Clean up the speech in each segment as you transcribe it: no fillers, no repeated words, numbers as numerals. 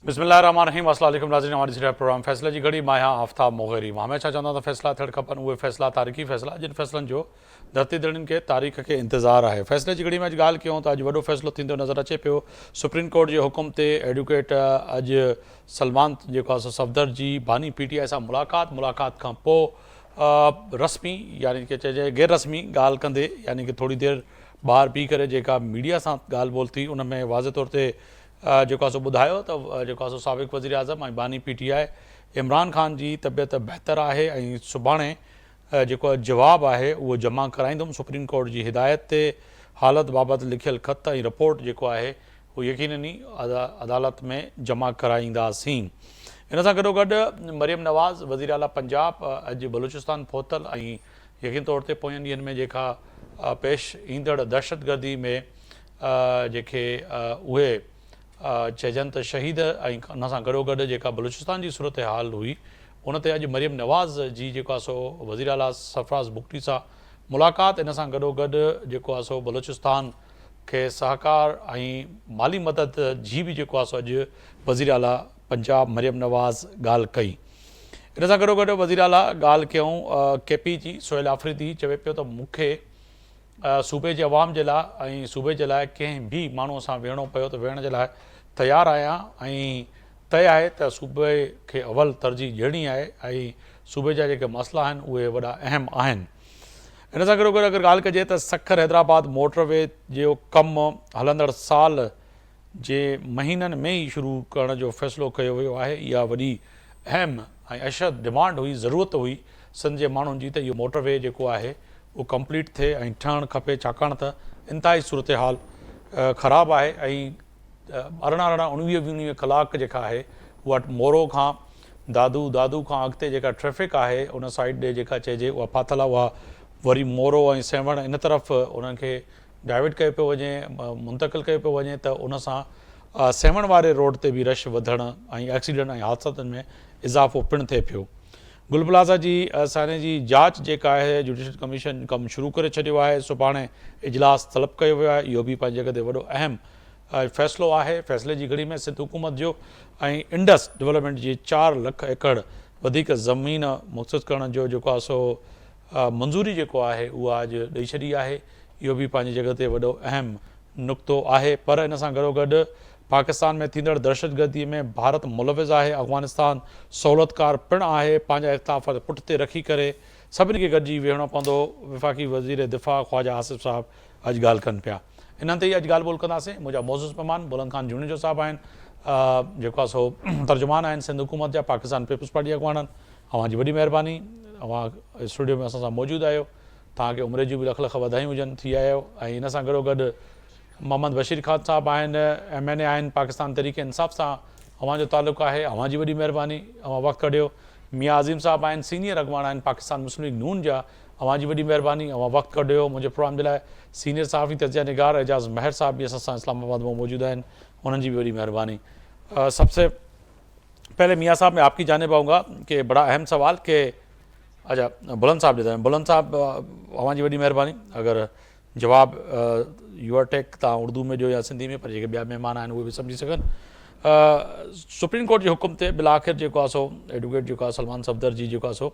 बिस्मिल्लाहिर्रहमानिर्रहीम। अस्सलाम वालेकुम नाज़रीन, हमारी सिर्फ प्रोग्राम फ़ैसले की घड़ी मां आफ्ताब मोगरी। मां हमेशा चवंदा त फ़ैसला थियण खपनि, उहे फ़ैसला तारीख़ी फ़ैसला जिन फ़ैसलनि जो धरती दिलनि खे तारीख़ खे इंतज़ारु आहे। फ़ैसले जी घड़ी में अॼु ॻाल्हि कयूं त अॼु वॾो फ़ैसिलो थींदो नज़र अचे पियो। सुप्रीम कोर्ट जे हुकुम ते एडवोकेट अॼु सलमान जेको आहे सफ़दर जी बानी PTI सां मुलाक़ात खां पोइ रस्मी यानी कि चइजे गैर रस्मी ॻाल्हि कंदे यानी कि थोरी देरि ॿाहिरि बीह करे जेका मीडिया सां ॻाल्हि ॿोल थी उन में वाज़े तौर ते जेको आहे ॿुधायो त जेको आहे साबिक़ वज़ीर आज़म ऐं बानी PTI इमरान ख़ान जी तबियत बहितर आहे ऐं सुभाणे जेको जवाबु आहे उहो जमा कराईंदुमि। सुप्रीम कोर्ट जी हिदायत ते हालत बाबति लिखियलु ख़त ऐं रिपोर्ट जेको आहे उहो यकीननी अदालत में जमा कराईंदासीं। इन सां गॾोगॾु मरियम नवाज़ वज़ीर आला पंजाब अॼु बलूचिस्तान पहुतल ऐं यकीन तौर ते पोयनि ॾींहंनि में जेका पेश ईंदड़ दहशतगर्दी में जेके उहे चइजनि त शहीद ऐं उन सां गॾोगॾु जेका बलूचिस्तान जी सूरत हाल हुई उन ते अॼु मरियम नवाज़ जी जेको आहे वज़ीर आला सरफराज़ बुगटी सां मुलाक़ात, इन सां गॾोगॾु जेको आहे बलूचिस्तान खे सहकार ऐं माली मदद जी बि जेको आहे अॼु वज़ीर आला पंजाब मरियम नवाज़ ॻाल्हि कई। इन सां गॾोगॾु वज़ीर आला ॻाल्हि कयूं KP जी सोहेल आफ़रीदी चवे पियो त मूंखे सूबे जे अवाम जे लाइ ऐं सूबे जे लाइ कंहिं बि माण्हूअ सां वेहणो पियो त वेहण जे लाइ तयारु आहियां ऐं तय आहे त सूबे खे अवल तरजीह ॾियणी आहे ऐं सूबे जा जेके मसइला आहिनि उहे वॾा अहम आहिनि। इन सां गॾोगॾु अगरि ॻाल्हि कजे त सखर हैदराबाद मोटरवे जो कमु हलंदड़ साल जे महीननि में ई शुरू करण जो फ़ैसिलो कयो वियो आहे। इहा वॾी अहम ऐं अशद डिमांड हुई, ज़रूरत हुई सिंध जे माण्हुनि जी त इहो मोटरवे जेको आहे उहो कंप्लीट थिए ऐं ठहणु खपे, छाकाणि त इंतिहाई सूरत हाल ख़राबु आहे ऐं 19-19 कलाक जेका आहे उहा मोरो खां दादू खां अॻिते जेका ट्रैफ़िक आहे उन साइड ॾे जेका चइजे उहा फाथल आहे, उहा वरी मोरो ऐं सेवण इन तरफ़ उन्हनि खे डाइवर्ट कयो पियो वञे, मुंतक़िल कयो पियो वञे त उन सां सेवण वारे रोड ते बि रश वधणु ऐं एक्सीडेंट ऐं हादसनि में इज़ाफ़ो पिणु थिए पियो। गुल प्लाज़ा जी साने जी जांच जेका आहे जुडिशल कमीशन कमु शुरू करे छॾियो आहे। सुभाणे इजलास तलब कयो वियो आहे। इहो बि पंहिंजी जॻह ते वॾो अहम फ़ैसिलो आहे। फ़ैसिले जी घड़ी में सिंध हुकूमत जो ऐं इंडस डेवलपमेंट जी 4 लख एकड़ वधीक ज़मीन मुख़्तस करण जो जेको आहे मंज़ूरी जेको आहे उहा अॼु ॾेई छॾी आहे। इहो बि पंहिंजी जॻह ते वॾो अहम नुक़्तो आहे। पर इन सां गॾोगॾु पाकिस्तान में थींदड़ दहशतगर्दी में भारत मुलविज़ आहे, अफ़गानिस्तान सहूलियतकार पिणु आहे। पंहिंजा इख़्तिलाफ़ पुठिते रखी करे सभिनी खे गॾिजी वेहणो पवंदो। वफ़ाक़ी वज़ीर दिफ़ा ख़्वाजा आसिफ़ साहब अॼु ॻाल्हि कनि पिया। इन्हनि ते ई अॼु ॻाल्हि ॿोल कंदासीं। मुंहिंजा मौज़ूज़ मेहमान बुलंद ख़ान जूनिजो साहब आहिनि, जेको आहे तर्जुमान आहिनि सिंध हुकूमत जा, पाकिस्तान पीपल्स पार्टी अॻुवाणनि। अव्हां जी वॾी महिरबानी, अव्हां स्टूडियो में असां सां मौजूदु आहियो। तव्हांखे उमिरि जूं बि लख लख वाधायूं हुजनि, थी आहियो। ऐं इन सां गॾोगॾु मोहम्मद बशीर ख़ान साहब आहिनि, MNA आहिनि, पाकिस्तान तहरीक इंसाफ़ सां अव्हां जो तालुक़ु आहे। अव्हां जी वॾी महिरबानी, अव्हां वक़्तु कढियो। मियां अज़ीम साहब आहिनि, सीनियर अॻुवाण आहिनि पाकिस्तान मुस्लिम लीग नून जा, अव्हां जी वॾी महिरबानी, अव्हां वक़्तु कढियो। मुंहिंजे प्रोग्राम जे लाइ सीनियर सहाफ़ी तजिया निगार एजाज़ महर साहब भी असां सां इस्लामाबाद में मौजूद हैं, उन्होंने भी बड़ी मेहरबानी। सबसे पहले मियाँ साहब मैं आपकी जानिब आऊँगा कि बड़ा अहम सवाल कि अच्छा बुलंद साहब देते हैं। बुलंद साहब हमारी बड़ी मेहरबानी, अगर जवाब यूर टेक ता उर्दू में जो या सिंधी में पर जेके ॿिया महिमान आहिनि उहे बि सम्झी सघनि। सुप्रीम कोर्ट जे हुकुम ते बिलाख़िर जेको आहे एडवोकेट जेको आहे सलमान सफ़दर जी जेको आहे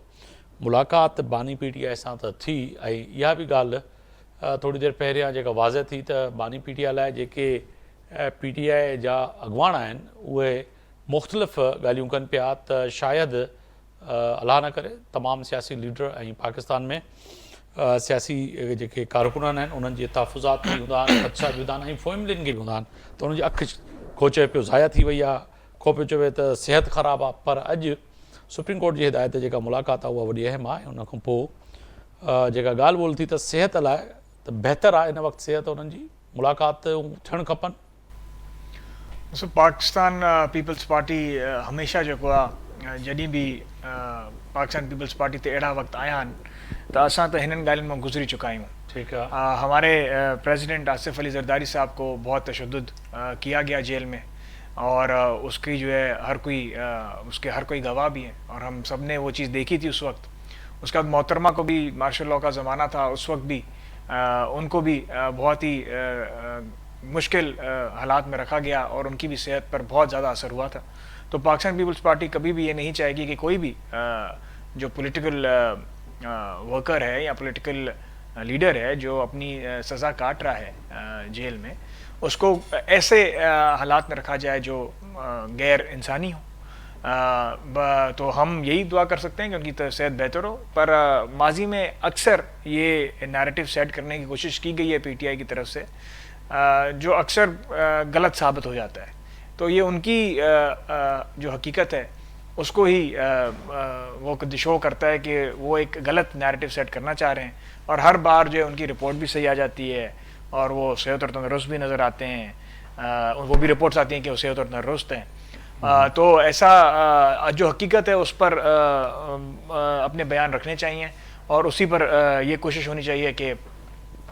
मुलाक़ात बानी PTI सां त थी ऐं इहा बि ॻाल्हि थोड़ी देरि पहिरियां जेका वाज़े थी त बानी PTI लाइ जेके PTI जा अॻुवाण आहिनि उहे मुख़्तलिफ़ ॻाल्हियूं कनि पिया त शायदि अलाह न करे तमामु सियासी लीडर ऐं पाकिस्तान में सियासी जेके कारकुनान आहिनि उन्हनि जे तहफ़ुज़ात बि हूंदा आहिनि, ख़दशा बि हूंदा आहिनि ऐं फैमिलियुनि खे बि हूंदा आहिनि त उन्हनि जी अखि को चए पियो ज़ाया थी वई आहे, को पियो चवे त सिहत ख़राबु आहे। पर अॼु सुप्रीम कोर्ट जी हिदायत जेका मुलाक़ात आहे उहा वॾी अहम आहे। उन खां पोइ जेका ॻाल्हि ॿोल थी त सिहत लाइ त बहितरु आहे इन वक़्तु सिहत उन्हनि जी, मुलाक़ात थियणु खपनि। पाकिस्तान पीपल्स पार्टी हमेशा जेको आहे जॾहिं बि पाकिस्तान पीपल्स पार्टी ते अहिड़ा वक़्तु आया आहिनि त असां त हिननि ॻाल्हियुनि मां गुज़री चुका आहियूं। ठीक है। हमारे प्रेसिडेंट आसिफ अली जरदारी साहब को बहुत तशद्दुद किया गया जेल में और उसकी जो है उसके हर कोई गवाह भी हैं और हम सब ने वो चीज़ देखी थी उस वक्त। उसके बाद मोहतरमा को भी मार्शल लॉ का ज़माना था, उस वक्त भी उनको भी बहुत ही मुश्किल हालात में रखा गया और उनकी भी सेहत पर बहुत ज़्यादा असर हुआ था। तो पाकिस्तान पीपल्स पार्टी कभी भी ये नहीं चाहेगी कि कोई भी जो पॉलिटिकल वर्कर है या पॉलिटिकल लीडर है जो अपनी सज़ा काट रहा है जेल में, उसको ऐसे हालात में रखा जाए जो गैर इंसानी हो। तो हम यही दुआ कर सकते हैं कि उनकी सेहत बेहतर हो। पर माजी में अक्सर ये नैरेटिव सेट करने की कोशिश की गई है पीटीआई की तरफ से, जो अक्सर गलत साबित हो जाता है। तो ये उनकी जो हकीकत है उसको ही वो शो करता है कि वो एक गलत नैरेटिव सेट करना चाह रहे हैं, और हर बार जो है उनकी रिपोर्ट भी सही आ जाती है और वो सेहत और तंदुरुस्त भी नज़र आते हैं। वो भी रिपोर्ट्स आती हैं कि वो सेहत और तंदुरुस्त हैं। तो ऐसा जो हकीकत है उस पर अपने बयान रखने चाहिए और उसी पर ये कोशिश होनी चाहिए कि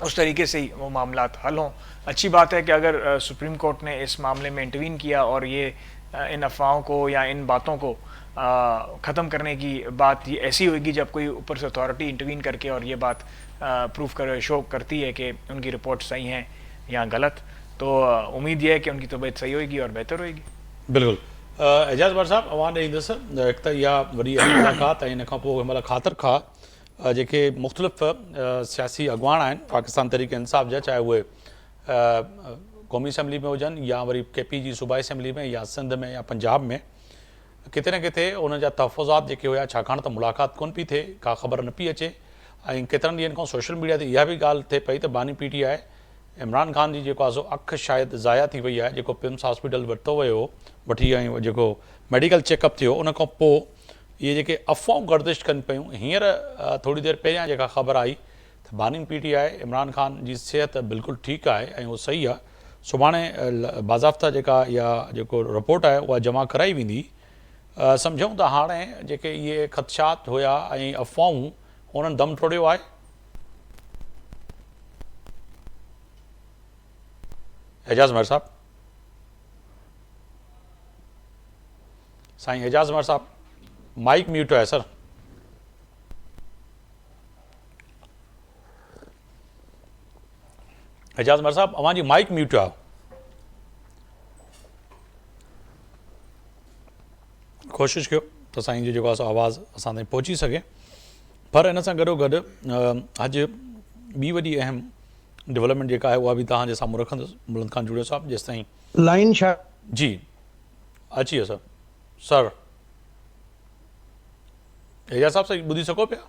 उस तरीके से ही वो मामलात हल हों। अच्छी बात है कि अगर सुप्रीम कोर्ट ने इस मामले में इंटरवीन किया और ये इन अफवाहों को या इन बातों को ख़त्म करने की बात ये ऐसी होगी जब कोई ऊपर से अथॉरिटी इंटरवीन करके और ये बात प्रूफ कर शो करती है कि उनकी रिपोर्ट सही हैं या गलत। तो उम्मीद ये है कि उनकी तबीयत सही होगी और बेहतर होगी। बिल्कुल। एजाज़ बर साहब अवां ॾींदुसि हिकु त इहा वरी मुलाक़ात ऐं इन खां पोइ हिन ख़ातिर खां जेके मुख़्तलिफ़ सियासी अॻुवान आहिनि पाकिस्तान तहरीक इंसाफ़ जा, चाहे उहे क़ौमी असैम्बली में हुजनि या वरी केपी जी सूबाई असैम्बली में या सिंध में या पंजाब में, किथे न किथे उन जा तहफ़ुज़ात जेके हुया, छाकाणि त मुलाक़ात कोन पई थिए, का ख़बर न पई अचे, ऐं केतिरनि ॾींहंनि खां सोशल मीडिया ते इहा बि ॻाल्हि थिए पई त बानी पीटीआई इमरान ख़ान जी जेको आहे सो अखि शायदि ज़ाया थी वई आहे, जेको पिम्स हॉस्पिटल वरितो वियो हो, वठी ऐं जेको मेडिकल चेकअप थियो उन खां पोइ इहे जेके अफ़वाहूं गर्दिश कनि पियूं। हींअर थोरी देरि पहिरियां जेका ख़बर आई त बानी पीटीआई इमरान ख़ान जी सिहत बिल्कुलु ठीकु आहे ऐं उहो सही आहे, सुभाणे बाज़ाफ़्ता जेका इहा जेको रिपोर्ट आहे उहा जमा कराई वेंदी। सम्झूं त हाणे जेके इहे ख़दशात हुया ऐं अफ़वाहूं उन्हनि दम टोड़ियो आहे। एजाज़ मर साहब, साईं एजाज़ मर साहब माइक म्यूट है सर। एजाज़ मर साहब अवां जी माइक म्यूट आहे। कोशिशि कयो त साईं जो जेको आहे सो आवाज़ु असां ताईं पहुची सघे। पर इन सां गॾोगॾु अॼु ॿी वॾी अहम डेवलपमेंट जेका आहे उहा बि तव्हांजे साम्हूं रखंदुसि। बुलंद खान जुड़ियो साहब जेसि ताईं लाइन छा जी अची वियो सर एजाज़ साहब साईं ॿुधी सघो पिया?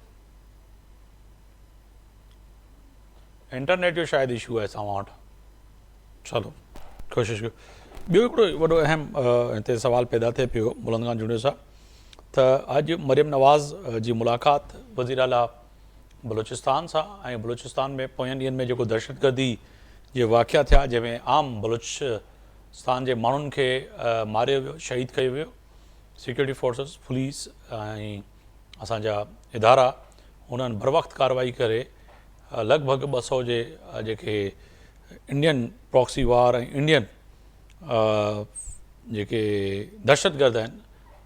इंटरनेट जो शायदि इशू आहे तव्हां वटि। चलो कोशिशि कयो। ॿियो हिकिड़ो वॾो अहम हिते सुवाल पैदा थिए पियो बुलंद खान जुड़ियो साहब, त अॼु मरियम नवाज़ जी मुलाक़ात वज़ीर आला बलूचिस्तान सां, ऐं बलूचिस्तान में पोयनि ॾींहंनि में जेको दहशतगर्दी जे वाक़िया थिया जंहिंमें आम बलूचिस्तान जे माण्हुनि खे मारियो वियो, शहीद कयो वियो, सिक्योरिटी फोर्सिस पुलिस ऐं असांजा इदारा उन्हनि बर वक़्तु कार्रवाई करे लॻभॻि 200 जे जेके इंडियन प्रॉक्सी वार ऐं इंडियन जेके दहशतगर्द आहिनि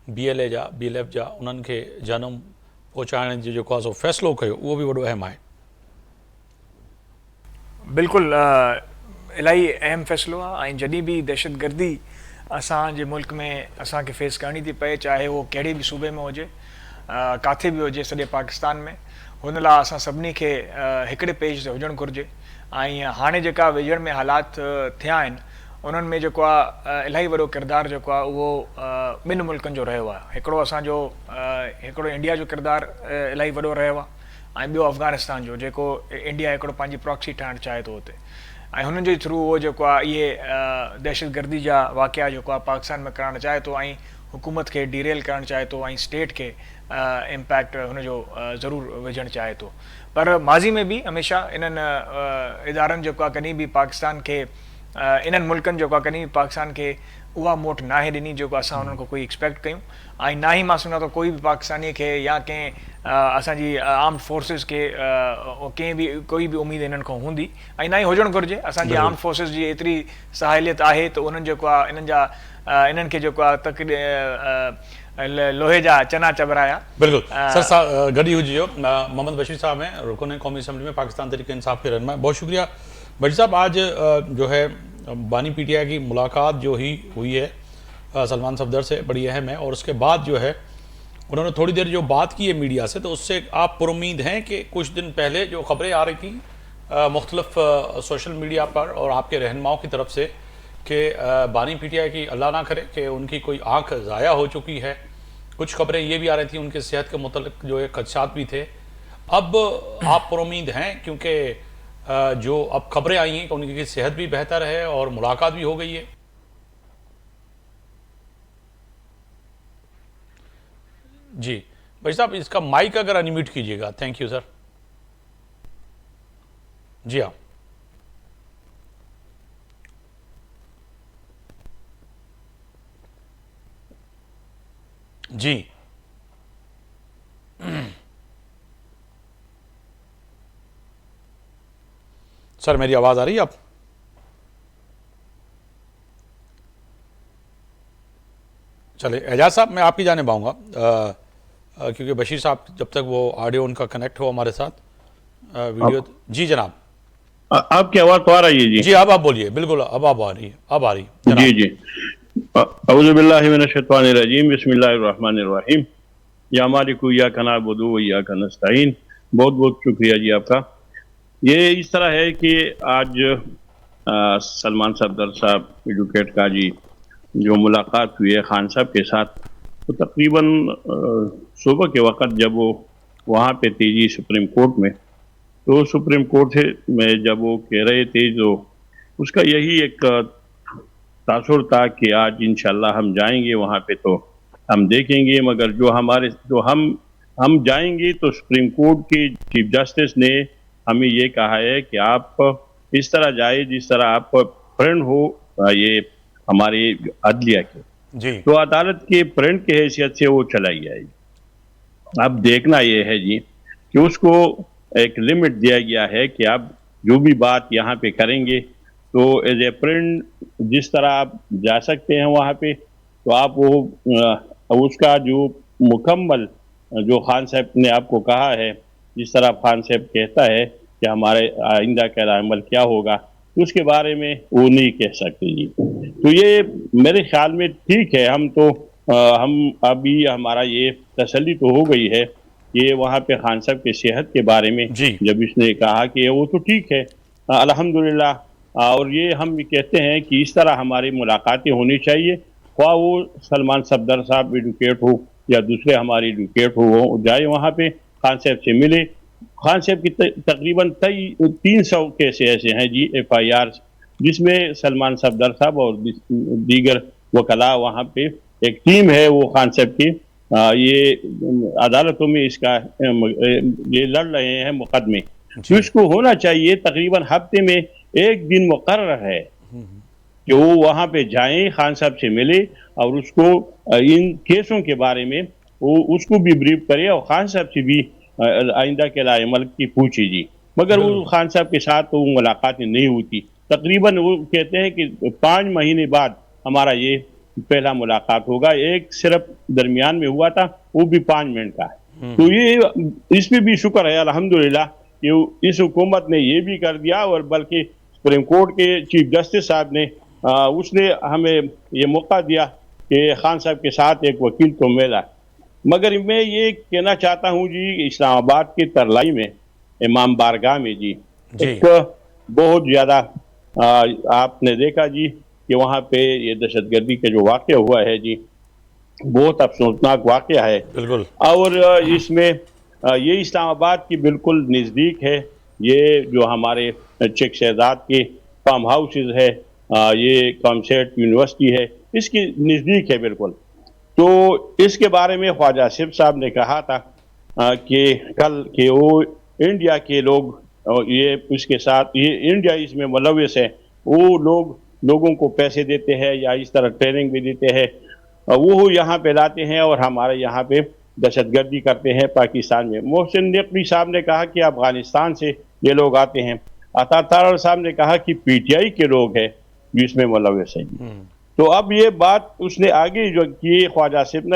BLA जा BLF जा, उन्हनि खे जनम पहुचाइण जो जेको आहे सो फ़ैसिलो कयो, उहो बि वॾो अहम आहे। बिल्कुलु इलाही अहम फ़ैसिलो आहे। ऐं जॾहिं बि दहशतगर्दी असांजे मुल्क में असांखे फेस करणी थी पए, चाहे उहो कहिड़े बि सूबे में हुजे, किथे बि हुजे, सॼे पाकिस्तान में, हुन लाइ असां सभिनी खे हिकिड़े पेज ते हुजणु घुरिजे। ऐं हाणे जेका वेझड़ में हालात थिया आहिनि उन्हनि में जेको आहे इलाही वॾो किरदारु जेको आहे उहो ॿिनि मुल्कनि जो रहियो आहे। हिकिड़ो असांजो हिकिड़ो इंडिया जो किरदारु इलाही वॾो रहियो आहे, ऐं ॿियो अफ़गानिस्तान जो, जेको इंडिया हिकिड़ो पंहिंजी प्रॉक्सी ठाहिणु चाहे थो हुते। ऐं हुननि जे थ्रू उहो जेको आहे इहे दहशतगर्दी जा वाक़िया जेको आहे पाकिस्तान में करणु चाहे थो, ऐं हुकूमत खे डीरेल करणु चाहे थो, ऐं स्टेट खे इम्पैक्ट हुनजो ज़रूरु विझणु चाहे थो। पर माज़ी में बि हमेशह इन्हनि इदारनि जेको आहे कॾहिं बि पाकिस्तान खे, इन्हनि मुल्कनि जेको आहे कॾहिं बि पाकिस्तान खे उहा मोट नाहे ॾिनी जेको असां उन्हनि खां कोई एक्सपेक्ट कयूं। ऐं ना ई मां सम्झां थो कोई बि पाकिस्तानी खे या कंहिं असांजी आर्म्ड फोर्सिस खे कंहिं बि कोई बि उमेदु इन्हनि खां हूंदी, ऐं ना ई हुजणु घुरिजे। असांजी आर्म्ड फोर्सिस जी एतिरी सहायलियत आहे त उन्हनि जेको आहे इन्हनि खे जेको आहे लोहे जा चना चबराया। बिल्कुल सर साहब गड़ी हुजियो। मोहम्मद बशीर साहब हैं रुकन कौमी असम्बली में पाकिस्तान तहरीक इंसाफ के रहनुमा। बहुत शुक्रिया बशीर साहब। आज जो है بانی پی ٹی آئی کی ملاقات جو ہی ہوئی ہے سلمان صفدر سے بڑی اہم ہے، اور اس کے بعد جو ہے انہوں نے تھوڑی دیر جو بات کی ہے میڈیا سے، تو اس سے آپ پر امید ہیں کہ کچھ دن پہلے جو خبریں آ رہی تھیں مختلف سوشل میڈیا پر اور آپ کے رہنماؤں کی طرف سے کہ بانی پی ٹی آئی کی اللہ نہ کرے کہ ان کی کوئی آنکھ ضائع ہو چکی ہے، کچھ خبریں یہ بھی آ رہی تھیں ان کے صحت کے متعلق جو ایک خدشات بھی تھے، اب آپ پر امید ہیں کیونکہ جو اب خبریں آئی ہیں کہ ان کی صحت بھی بہتر ہے اور ملاقات بھی ہو گئی ہے؟ جی بھائی صاحب، اس کا مائک اگر انمیوٹ کیجیے گا، تھینک یو سر. جی ہاں جی سر میری آواز آ رہی ہے آپ؟ چلے اعجاز صاحب میں آپ کی جانب آؤں گا کیونکہ بشیر صاحب جب تک وہ آڈیو ان کا کنیکٹ ہو ہمارے ساتھ ویڈیو. جی جناب. آپ کی آواز تو آ رہی ہے جی؟ جی اب آپ بولیے، بالکل اب آپ آ رہی ہے، اب آ رہی ہے جی جناب. جی. اعوذ باللہ من الشیطان الرجیم، بسم اللہ الرحمن الرحیم. یا مالک ایاک نعبد و ایاک نستعین. بہت بہت شکریہ جی آپ کا. یہ اس طرح ہے کہ آج سلمان صفدر صاحب ایڈوکیٹ کا جی جو ملاقات ہوئی ہے خان صاحب کے ساتھ، تو تقریباً صبح کے وقت جب وہ وہاں پہ تھے جی سپریم کورٹ میں، تو سپریم کورٹ میں جب وہ کہہ رہے تھے تو اس کا یہی ایک تاثر تھا کہ آج انشاءاللہ ہم جائیں گے وہاں پہ تو ہم دیکھیں گے، مگر جو ہم جائیں گے تو سپریم کورٹ کے چیف جسٹس نے ہمیں یہ کہا ہے کہ آپ اس طرح جائے جس طرح آپ فرینڈ ہو یہ ہمارے عدلیہ کے. جی تو عدالت کے فرینڈ کی حیثیت سے وہ چلا گیا ہے. اب دیکھنا یہ ہے جی کہ اس کو ایک لمٹ دیا گیا ہے کہ آپ جو بھی بات یہاں پہ کریں گے تو ایز اے فرینڈ جس طرح آپ جا سکتے ہیں وہاں پہ، تو آپ وہ اس کا جو مکمل جو خان صاحب نے آپ کو کہا ہے، جس طرح خان صاحب کہتا ہے کہ ہمارے آئندہ کا عمل کیا ہوگا، اس کے بارے میں وہ نہیں کہہ سکتے جی. تو یہ میرے خیال میں ٹھیک ہے. ہم ابھی ہمارا یہ تسلی تو ہو گئی ہے کہ وہاں پہ خان صاحب کے صحت کے بارے میں جی جب اس نے کہا کہ وہ تو ٹھیک ہے الحمدللہ. اور یہ ہم بھی کہتے ہیں کہ اس طرح ہماری ملاقاتیں ہونی چاہیے، خواہ وہ سلمان صفدر صاحب ایڈوکیٹ ہو یا دوسرے ہمارے ایڈوکیٹ ہو، وہ جائے وہاں پہ خان صاحب سے ملے. خان صاحب کی تقریباً 300 کیس ایسے ہیں جی FIR، جس میں سلمان صفدر صاحب اور دیگر وکلاء وہاں پہ ایک ٹیم ہے وہ خان صاحب کی یہ عدالتوں میں اس کا یہ لڑ رہے ہیں مقدمے. تو اس کو ہونا چاہیے تقریباً ہفتے میں ایک دن مقرر ہے کہ وہ وہاں پہ جائیں، خان صاحب سے ملے اور اس کو ان کیسوں کے بارے میں وہ اس کو بھی بریف کرے اور خان صاحب سے بھی آئندہ کے عمل کی پوچھے جی. مگر وہ خان صاحب کے ساتھ وہ ملاقاتیں نہیں ہوتی. تقریباً وہ کہتے ہیں کہ 5 مہینے بعد ہمارا یہ پہلا ملاقات ہوگا. ایک صرف درمیان میں ہوا تھا، وہ بھی 5 منٹ کا ہے. تو یہ اس پہ بھی شکر ہے الحمدللہ کہ اس حکومت نے یہ بھی کر دیا، اور بلکہ سپریم کورٹ کے چیف جسٹس صاحب نے اس نے ہمیں یہ موقع دیا کہ خان صاحب کے ساتھ ایک وکیل تو ملا. مگر میں یہ کہنا چاہتا ہوں جی، اسلام آباد کے ترلائی میں امام بارگاہ میں جی ایک بہت زیادہ آپ نے دیکھا جی کہ وہاں پہ یہ دہشت گردی کا جو واقعہ ہوا ہے جی، بہت افسوسناک واقعہ ہے. بالکل. اور اس میں یہ اسلام آباد کی بالکل نزدیک ہے. یہ جو ہمارے چیک شہزاد کے فارم ہاؤسز ہے، یہ کامسیٹ یونیورسٹی ہے، اس کی نزدیک ہے بالکل. تو اس کے بارے میں خواجہ آصف صاحب نے کہا تھا کہ کل کہ وہ انڈیا کے لوگ یہ اس کے ساتھ یہ انڈیا اس میں ملوث ہے، وہ لوگوں کو پیسے دیتے ہیں یا اس طرح ٹریننگ بھی دیتے ہیں، وہ یہاں پہ لاتے ہیں اور ہمارے یہاں پہ دہشت گردی کرتے ہیں پاکستان میں. محسن نقوی صاحب نے کہا کہ افغانستان سے یہ لوگ آتے ہیں. عطا طاہر صاحب نے کہا کہ PTI کے لوگ ہیں جس میں ملوث ہیں. تو اب یہ بات اس نے آگے جو کی خواجہ آصف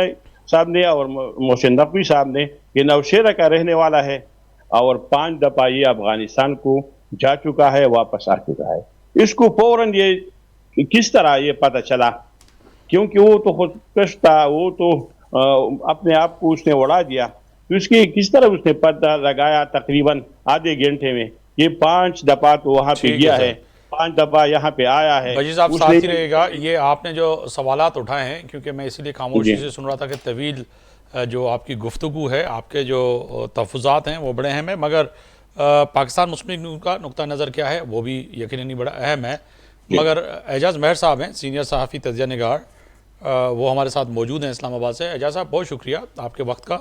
صاحب نے اور محسن نقوی صاحب نے کہ نوشہرہ کا رہنے والا ہے اور 5 دفعہ یہ افغانستان کو جا چکا ہے، واپس آ چکا ہے. اس کو فوراً یہ किस तरह ये पता चला, क्योंकि वो तो खुदकश था, वो तो अपने आप को उसने उड़ा दिया। तो इसके किस तरह उसने पता लगाया तकरीबन आधे घंटे में, ये 5 दफा तो वहाँ पे ठीक है गया सर। है, 5 दफा यहाँ पे आया है। बशीर साहब उसने साथ ही रहेगा। ये आपने जो सवालात उठाए हैं, क्योंकि मैं इसीलिए खामोशी जी। से सुन रहा था कि तवील जो आपकी गुफ्तगू है, आपके जो तहफ़्फ़ुज़ात हैं वो बड़े अहम हैं, मगर पाकिस्तान मुस्लिम लीग का नुक्ता नज़र क्या है वो भी यकीनन बड़ा अहम है। मगर एजाज़ महर साहब हैं, सीनियर सहाफ़ी तज्ज़िया निगार, वो हमारे साथ मौजूद हैं इस्लामाबाद से। एजाज़ साहब बहुत शुक्रिया आपके वक्त का।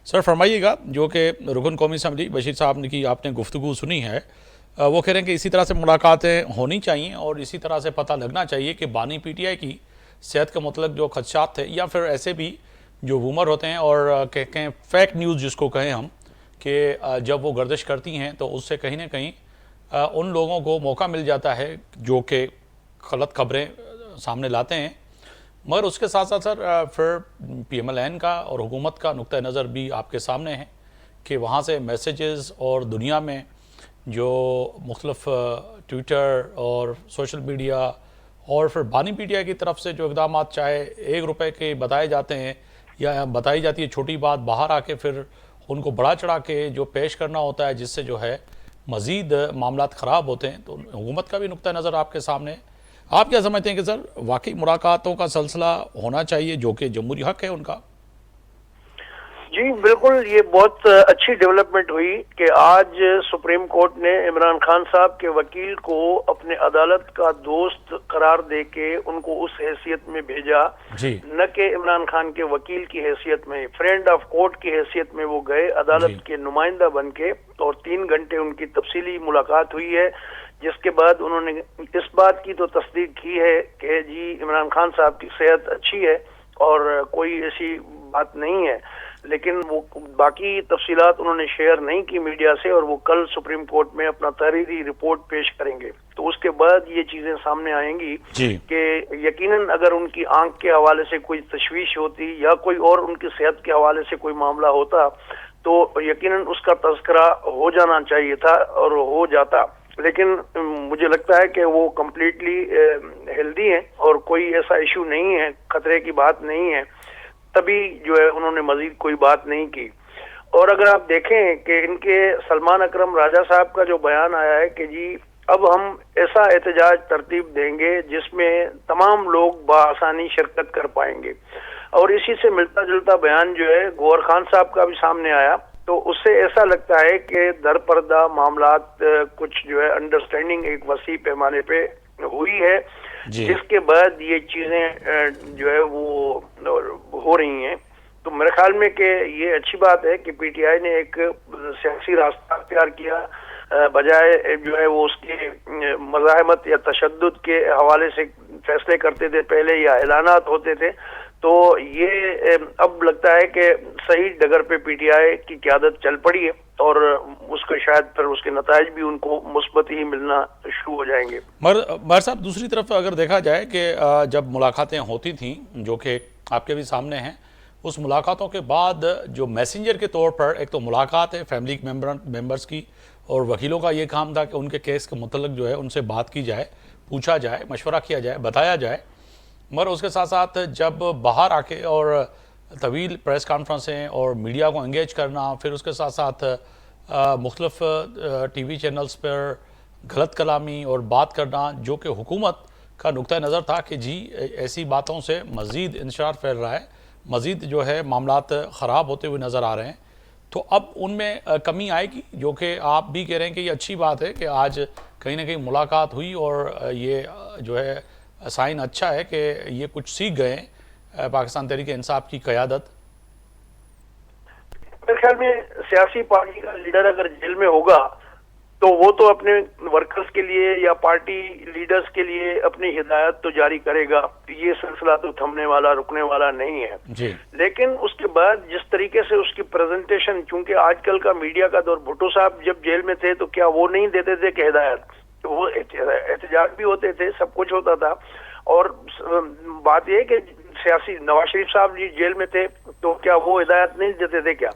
सर फरमाइएगा, जो कि रुकन कौमी असम्बली बशीर साहब ने की आपने गुफ्तगू सुनी है, वो कह रहे हैं कि इसी तरह से मुलाकातें होनी चाहिए और इसी तरह से पता लगना चाहिए कि बानी पीटीआई की सेहत का मतलब जो खदशात थे, या फिर ऐसे भी जो रूमर होते हैं और कहें फेक न्यूज़ जिसको कहें हम, कि जब वो गर्दिश करती हैं तो उससे कहीं ना कहीं उन लोगों को मौका मिल जाता है जो कि गलत खबरें सामने लाते हैं। मगर उसके साथ साथ सर फिर PMLN का और हुकूमत का नुक्ता नज़र भी आपके सामने है कि वहाँ से मैसेजेस और दुनिया में जो मुख्तलिफ ट्विटर और सोशल मीडिया और फिर बानी पीटीआई की तरफ से जो इक़दाम चाहे 1 रुपए के बताए जाते हैं या बताई जाती है छोटी बात, बाहर आके फिर उनको बढ़ा चढ़ा के जो पेश करना होता है, जिससे जो है मज़ीद मामलात ख़राब होते हैं। तो हुकूमत का भी नुक्ता नज़र आपके सामने है। आप क्या समझते हैं कि सर वाकई मुलाकातों का सिलसिला होना चाहिए, जो कि जमहूरी हक है उनका? जी बिल्कुल, ये बहुत अच्छी डेवलपमेंट हुई कि आज सुप्रीम कोर्ट ने इमरान खान साहब के वकील को अपने अदालत का दोस्त करार देके उनको उस हैसियत में भेजा, जी। न कि इमरान खान के वकील की हैसियत में, फ्रेंड ऑफ कोर्ट की हैसियत में वो गए अदालत के नुमाइंदा बन के, और 3 घंटे उनकी तफसीली मुलाकात हुई है, जिसके बाद उन्होंने इस बात की तो तस्दीक की है कि जी इमरान खान साहब की सेहत अच्छी है और कोई ऐसी बात नहीं है, लेकिन वो बाकी तफसीलात उन्होंने शेयर नहीं की मीडिया से, और वो कल सुप्रीम कोर्ट में अपना तहरीरी रिपोर्ट पेश करेंगे। तो उसके बाद ये चीजें सामने आएंगी कि यकीनन अगर उनकी आंख के हवाले से कोई तशवीश होती या कोई और उनकी सेहत के हवाले से कोई मामला होता तो यकीनन उसका तज़किरा हो जाना चाहिए था और हो जाता, लेकिन मुझे लगता है कि वो कम्प्लीटली हेल्दी हैं और कोई ऐसा इशू नहीं है, खतरे की बात नहीं है, तभी जो है उन्होंने मजीद कोई बात नहीं की। और अगर आप देखें कि इनके सलमान अकरम राजा साहब का जो बयान आया है कि जी अब हम ऐसा एहतजाज तरतीब देंगे जिसमें तमाम लोग बआसानी शिरकत कर पाएंगे, और इसी से मिलता जुलता बयान जो है गौहर खान साहब का भी सामने आया, तो उससे ऐसा लगता है कि दर पर्दा मामलात कुछ जो है अंडरस्टैंडिंग एक वसी पैमाने पे हुई है, जिसके बाद ये चीजें जो है वो हो रही हैं। तो मेरे ख्याल में कि ये अच्छी बात है कि पीटीआई ने एक सियासी रास्ता अख्तियार किया, बजाय जो है वो उसके मज़ाहमत या तशद्दुद के हवाले से फैसले करते थे पहले या ऐलानात होते थे। तो ये अब लगता है कि सही डगर पे पीटीआई की क़यादत चल पड़ी है और उसके शायद फिर उसके नताइज भी उनको मुस्बत ही मिलना शुरू हो जाएंगे। मगर साहब दूसरी तरफ अगर देखा जाए कि जब मुलाकातें होती थीं जो कि आपके भी सामने हैं, उस मुलाकातों के बाद जो मैसेंजर के तौर पर एक तो मुलाकात है फैमिली मेम्बर्स की, और वकीलों का ये काम था कि उनके केस के मुतल्लिक जो है उनसे बात की जाए, पूछा जाए, मशवरा किया जाए, बताया जाए। मगर उसके साथ साथ जब बाहर आके और तवील प्रेस कॉन्फ्रेंसें और मीडिया को एंगेज करना, फिर उसके साथ साथ मुख्तलिफ TV चैनल्स पर गलत कलामी और बात करना, जो कि हुकूमत का नुक्ता नज़र था कि जी ऐसी बातों से मज़ीद इंतशार फैल रहा है, मज़ीद जो है मामलात ख़राब होते हुए नज़र आ रहे हैं। तो अब उनमें कमी आएगी, जो कि आप भी कह रहे हैं कि ये अच्छी बात है कि आज कहीं ना कहीं मुलाकात हुई और ये जो है साइन अच्छा है कि ये कुछ सीख गए पाकिस्तान तहरीक इंसाफ की क़यादत। मेरे ख्याल में सियासी पार्टी का लीडर अगर जेल में होगा तो वो तो अपने वर्कर्स के लिए या पार्टी लीडर्स के लिए अपनी हिदायत तो जारी करेगा, ये सिलसिला तो थमने वाला रुकने वाला नहीं है जी। लेकिन उसके बाद जिस तरीके से उसकी प्रेजेंटेशन, चूंकि आजकल का मीडिया का दौर, भुट्टो साहब जब जेल में थे तो क्या वो नहीं देते थे कि हिदायत, तो वो एहतजाज भी होते थे, सब कुछ होता था। और बात यह कि सियासी नवाज शरीफ साहब जी जेल में थे तो क्या वो हिदायत नहीं देते थे क्या?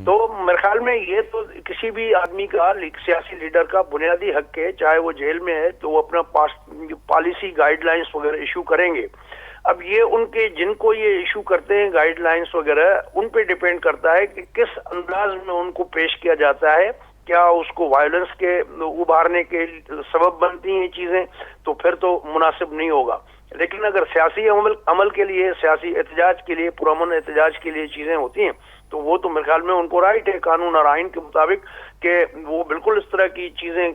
तो मेरे ख्याल में ये तो किसी भी आदमी का, सियासी लीडर का बुनियादी हक है, चाहे वो जेल में है तो वो अपना पॉलिसी गाइडलाइंस वगैरह इशू करेंगे। अब ये उनके जिनको ये इशू करते हैं गाइडलाइंस वगैरह, उन पे डिपेंड करता है कि किस अंदाज में उनको पेश किया जाता है। क्या उसको वायलेंस के उभारने के सबब बनती हैं चीजें, तो फिर तो मुनासिब नहीं होगा। लेकिन अगर सियासी अमल के लिए, सियासी एहतजाज के लिए, पुरअमन एहतजाज के लिए चीजें होती हैं तो वो तो मेरे ख्याल में उनको राइट है कानून और आइन के मुताबिक कि वो बिल्कुल इस तरह की चीजें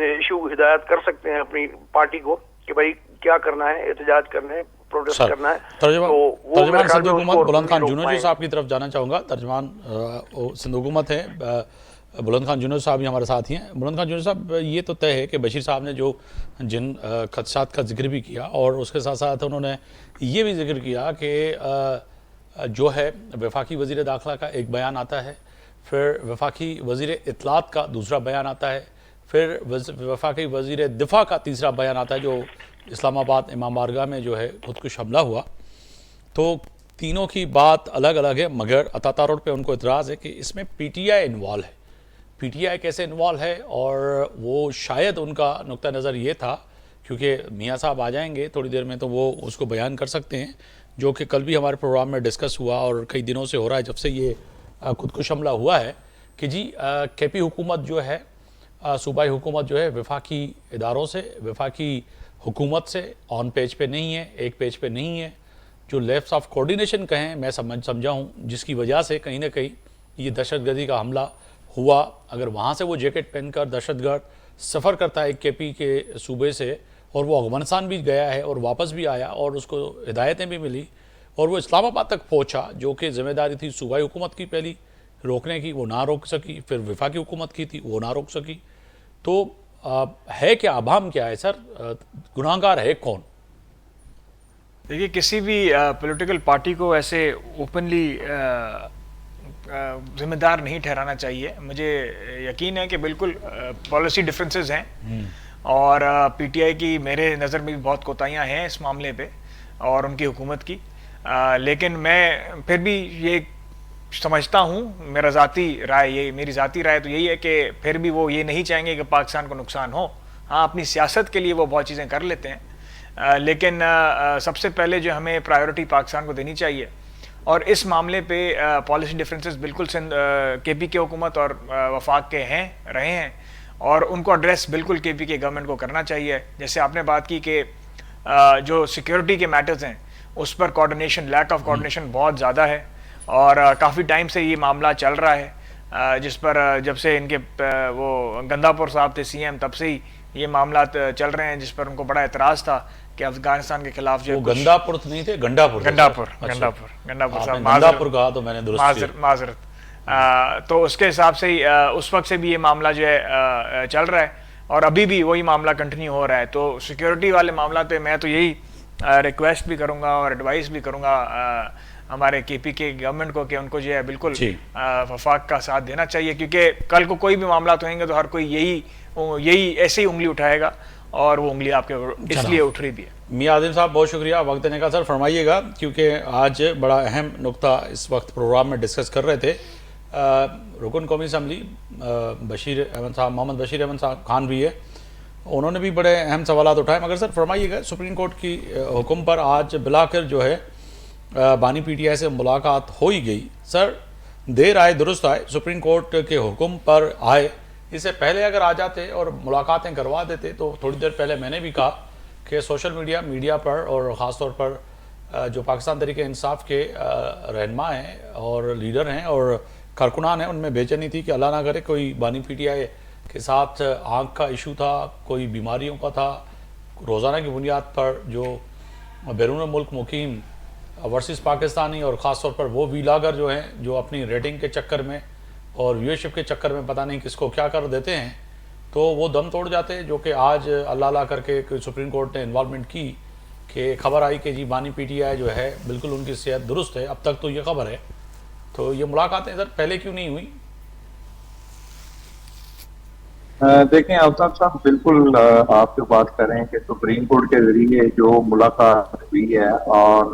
इशू हिदायत कर सकते हैं अपनी पार्टी को कि भाई क्या करना है, एहतजाज करना है, प्रोटेस्ट करना है। तर्जमान सिंध हुकूमत बुलंद खान जूनो जी साहब की तरफ जाना चाहूँगा। तर्जमान सिंध हुकूमत है, बुलंद खान जूनो साहब भी हमारे साथ ही हैं। बुलंद खान जूनो साहब, ये तो तय है कि बशीर साहब ने जो जिन खदशात का जिक्र भी किया और उसके साथ साथ उन्होंने ये भी जिक्र किया कि जो है वफाकी वज़ीर दाखिला का एक बयान आता है, फिर वफाकी वज़ीर इत्तलात का दूसरा बयान आता है, फिर वफाकी वज़ीर दिफा का तीसरा बयान आता है जो इस्लामाबाद इमाम बारगाह में जो है खुदकुश हमला हुआ। तो तीनों की बात अलग अलग है, मगर अता रोड पे उनको इतराज़ है कि इसमें पीटीआई इन्वॉल्व है। पीटीआई कैसे इन्वॉल्व है, और वो शायद उनका नुक्ता नज़र ये था, क्योंकि मियाँ साहब आ जाएंगे थोड़ी देर में तो वो उसको बयान कर सकते हैं, जो कि कल भी हमारे प्रोग्राम में डिस्कस हुआ और कई दिनों से हो रहा है जब से ये खुदकुश हमला हुआ है, कि जी केपी हुकूमत जो है, सूबाई हुकूमत जो है वफाकी इदारों से, वफाकी हुकूमत से ऑन पेज पे नहीं है, एक पेज पे नहीं है। जो लेफ्ट ऑफ कोऑर्डिनेशन कहें मैं समझा हूँ, जिसकी वजह से कहीं ना कहीं ये दहशतगर्दी का हमला हुआ। अगर वहाँ से वो जैकेट पहनकर दहशतगर्द सफ़र करता है केपी के सूबे से, और वो अफगानिस्तान भी गया है और वापस भी आया और उसको हिदायतें भी मिली और वो इस्लामाबाद तक पहुँचा, जो कि ज़िम्मेदारी थी सूबाई हुकूमत की पहली रोकने की, वो ना रोक सकी, फिर वफाकी हुकूमत की थी वो ना रोक सकी। तो है क्या, अभाम क्या है सर, गुनाहगार है कौन? देखिए, किसी भी पॉलिटिकल पार्टी को ऐसे ओपनली जिम्मेदार नहीं ठहराना चाहिए। मुझे यकीन है कि बिल्कुल पॉलिसी डिफरेंसेस हैं और पीटीआई की मेरे नज़र में भी बहुत कोताहियाँ हैं इस मामले पे और उनकी हुकूमत की, लेकिन मैं फिर भी ये समझता हूँ, मेरी ज़ाती राय तो यही है कि फिर भी वो ये नहीं चाहेंगे कि पाकिस्तान को नुकसान हो। हाँ, अपनी सियासत के लिए वो बहुत चीज़ें कर लेते हैं, लेकिन सबसे पहले जो हमें प्रायोरिटी पाकिस्तान को देनी चाहिए। और इस मामले पे पॉलिसी डिफरेंसेस बिल्कुल केपी की हुकूमत और वफाक के रहे हैं और उनको एड्रेस बिल्कुल केपी के गवर्नमेंट को करना चाहिए। जैसे आपने बात की कि जो सिक्योरिटी के मैटर्स हैं उस पर कोऑर्डिनेशन, लैक ऑफ कोऑर्डिनेशन बहुत ज़्यादा है और काफ़ी टाइम से ये मामला चल रहा है, जिस पर जब से इनके वो गंदापुर साहब थे सीएम तब से ही ये मामला चल रहे हैं, जिस पर उनको बड़ा एतराज़ था कि अफगानिस्तान के खिलाफ जो गंदापुर तो नहीं थे, गंडापुर साहब, गंदापुर कहा तो मैंने दुरुस्त माजरत। तो उसके हिसाब से ही उस वक्त से भी ये मामला जो है चल रहा है और अभी भी वही मामला कंटिन्यू हो रहा है। तो सिक्योरिटी वाले मामला पे मैं तो यही रिक्वेस्ट भी करूँगा और एडवाइस भी करूँगा हमारे केपी के गवर्नमेंट को कि उनको जो है बिल्कुल वफाक का साथ देना चाहिए, क्योंकि कल को कोई भी मामला तो होंगे तो हर कोई यही ऐसे ही उंगली उठाएगा और वो उंगली आपके इसलिए उठ रही भी है। मियां आदिम साहब, बहुत शुक्रिया वक्त देने का। सर फरमाइएगा, क्योंकि आज बड़ा अहम नुक्ता इस वक्त प्रोग्राम में डिस्कस कर रहे थे। रुकन कौमी असम्बली मोहम्मद बशीर अहमद साहब खान भी है, उन्होंने भी बड़े अहम सवाल उठाए। मगर सर फरमाइएगा, सुप्रीम कोर्ट की हुक्म पर आज बिलाकर जो है बानी पीटीआई से मुलाकात हो ही गई। सर देर आए दुरुस्त आए, सुप्रीम कोर्ट के हुक्म पर आए, इससे पहले अगर आ जाते और मुलाकातें करवा देते तो थोड़ी देर पहले मैंने भी कहा कि सोशल मीडिया पर और ख़ास तौर पर जो पाकिस्तान तहरीक इंसाफ के रहनुमा हैं और लीडर हैं और कारकुनान हैं, उनमें बेचैनी थी कि अल्लाह ना करे कोई बानी पीटीआई के साथ आँख का इशू था, कोई बीमारियों का था। रोज़ाना की बुनियाद पर जो बैरून मुल्क मुकीम वर्सेस पाकिस्तानी और ख़ास तौर पर वो वीलागर जो हैं, जो अपनी रेटिंग के चक्कर में और व्यूअरशिप के चक्कर में पता नहीं किसको क्या कर देते हैं, तो वो दम तोड़ जाते हैं। जो कि आज अल्लाह करके सुप्रीम कोर्ट ने इन्वॉल्वमेंट की कि खबर आई कि जी बानी पीटीआई जो है बिल्कुल उनकी सेहत दुरुस्त है। अब तक तो ये खबर है, तो ये मुलाकातें सर पहले क्यों नहीं हुई? देखें आफ्ताब साहब, बिल्कुल आप जो बात कर रहे हैं कि सुप्रीम कोर्ट के जरिए जो मुलाकात हुई है और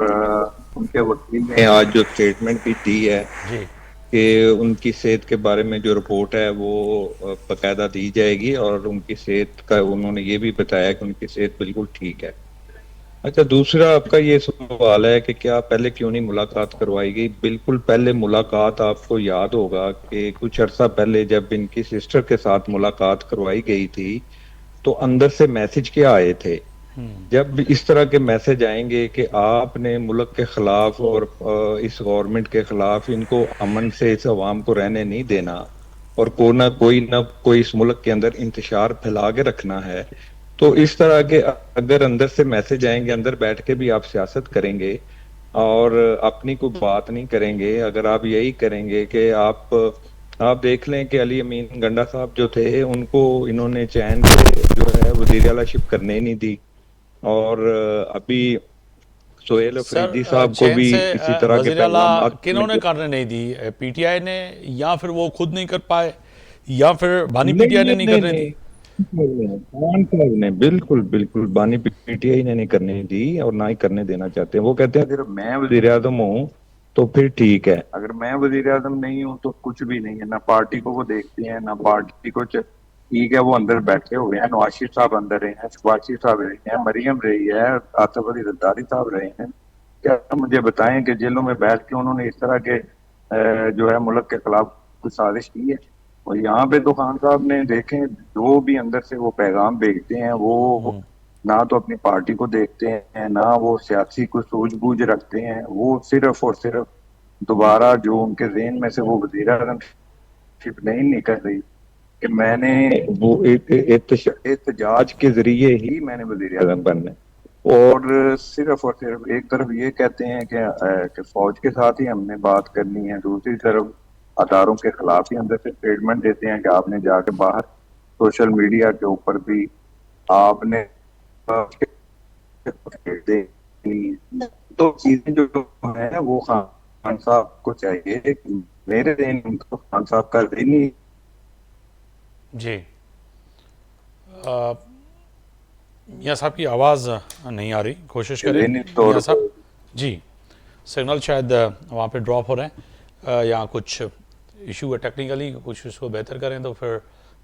ان کے وکیل نے آج جو اسٹیٹمنٹ بھی دی ہے جی کہ ان کی صحت کے بارے میں جو رپورٹ ہے وہ باقاعدہ دی جائے گی، اور ان کی صحت کا انہوں نے یہ بھی بتایا کہ ان کی صحت بالکل ٹھیک ہے۔ اچھا، دوسرا آپ کا یہ سوال ہے کہ کیا پہلے کیوں نہیں ملاقات کروائی گئی؟ بالکل پہلے ملاقات آپ کو یاد ہوگا کہ کچھ عرصہ پہلے جب ان کی سسٹر کے ساتھ ملاقات کروائی گئی تھی تو اندر سے میسج کیا آئے تھے؟ جب اس طرح کے میسج آئیں گے کہ آپ نے ملک کے خلاف اور اس گورنمنٹ کے خلاف ان کو امن سے اس عوام کو رہنے نہیں دینا، اور نہ کوئی اس ملک کے اندر انتشار پھیلا کے رکھنا ہے، تو اس طرح کے اگر اندر سے میسج آئیں گے، اندر بیٹھ کے بھی آپ سیاست کریں گے اور اپنی کوئی بات نہیں کریں گے، اگر آپ یہی کریں گے کہ آپ دیکھ لیں کہ علی امین گنڈا صاحب جو تھے ان کو انہوں نے چین سے جو ہے وزیر اعلیٰ شپ کرنے ہی نہیں دی، اور ابھی سہیل سر افریدی صاحب کو چین بھی سے اسی طرح کے وزیر اعلیٰ پیغامات کنہوں نے کرنے نہیں دی؟ پی ٹی آئی نے، یا پھر وہ خود نہیں کر پائے، یا پھر بانی پی ٹی آئی نے نہیں کرنے دی؟ خان صاحب نے بالکل بانی پی ٹی آئی نے نہیں کرنے دی اور نہ ہی کرنے دینا چاہتے ہیں۔ وہ کہتے ہیں اگر میں وزیر اعظم ہوں تو پھر ٹھیک ہے، اگر میں وزیر اعظم نہیں ہوں تو کچھ بھی نہیں ہے، نہ پارٹی کو وہ دیکھتے ہیں نہ پارٹی کو ٹھیک ہے، وہ اندر بیٹھے ہوئے ہیں، نواز شریف صاحب اندر رہے ہیں، شہباز شریف صاحب رہے ہیں، مریم رہی ہے، آصف علی زرداری صاحب رہے ہیں، کیا مجھے بتائیں کہ جیلوں میں بیٹھ کے انہوں نے اس طرح کے جو ہے ملک کے خلاف کچھ سازش کی ہے؟ اور یہاں پہ تو خان صاحب نے دیکھیں جو بھی اندر سے وہ پیغام بھیجتے ہیں وہ نہ تو اپنی پارٹی کو دیکھتے ہیں نہ وہ سیاسی کوئی سوجھ بوجھ رکھتے ہیں، وہ صرف اور صرف دوبارہ جو ان کے ذہن میں سے وہ وزیر اعظم شپ نہیں نکل رہی کہ میں نے وہ احتجاج کے ذریعے ہی میں نے وزیر اعظم بننا ہے، اور صرف ایک طرف یہ کہتے ہیں کہ فوج کے ساتھ ہی ہم نے بات کرنی ہے، دوسری طرف اداروں کے خلاف ہی اندر سے اسٹیٹمنٹ دیتے ہیں کہ آپ نے جا کے باہر سوشل میڈیا کے اوپر بھی آپ نے تو چیزیں جو ہیں وہ خان صاحب کو چاہیے، میرے ذہن تو خان صاحب کا ذہن ہی جی میاں صاحب کی آواز نہیں آ رہی، کوشش کریں میاں صاحب۔ جی سگنل شاید وہاں پہ ڈراپ ہو رہے ہیں یا کچھ ایشو ہے ٹیکنیکلی، کچھ اس کو بہتر کریں تو پھر۔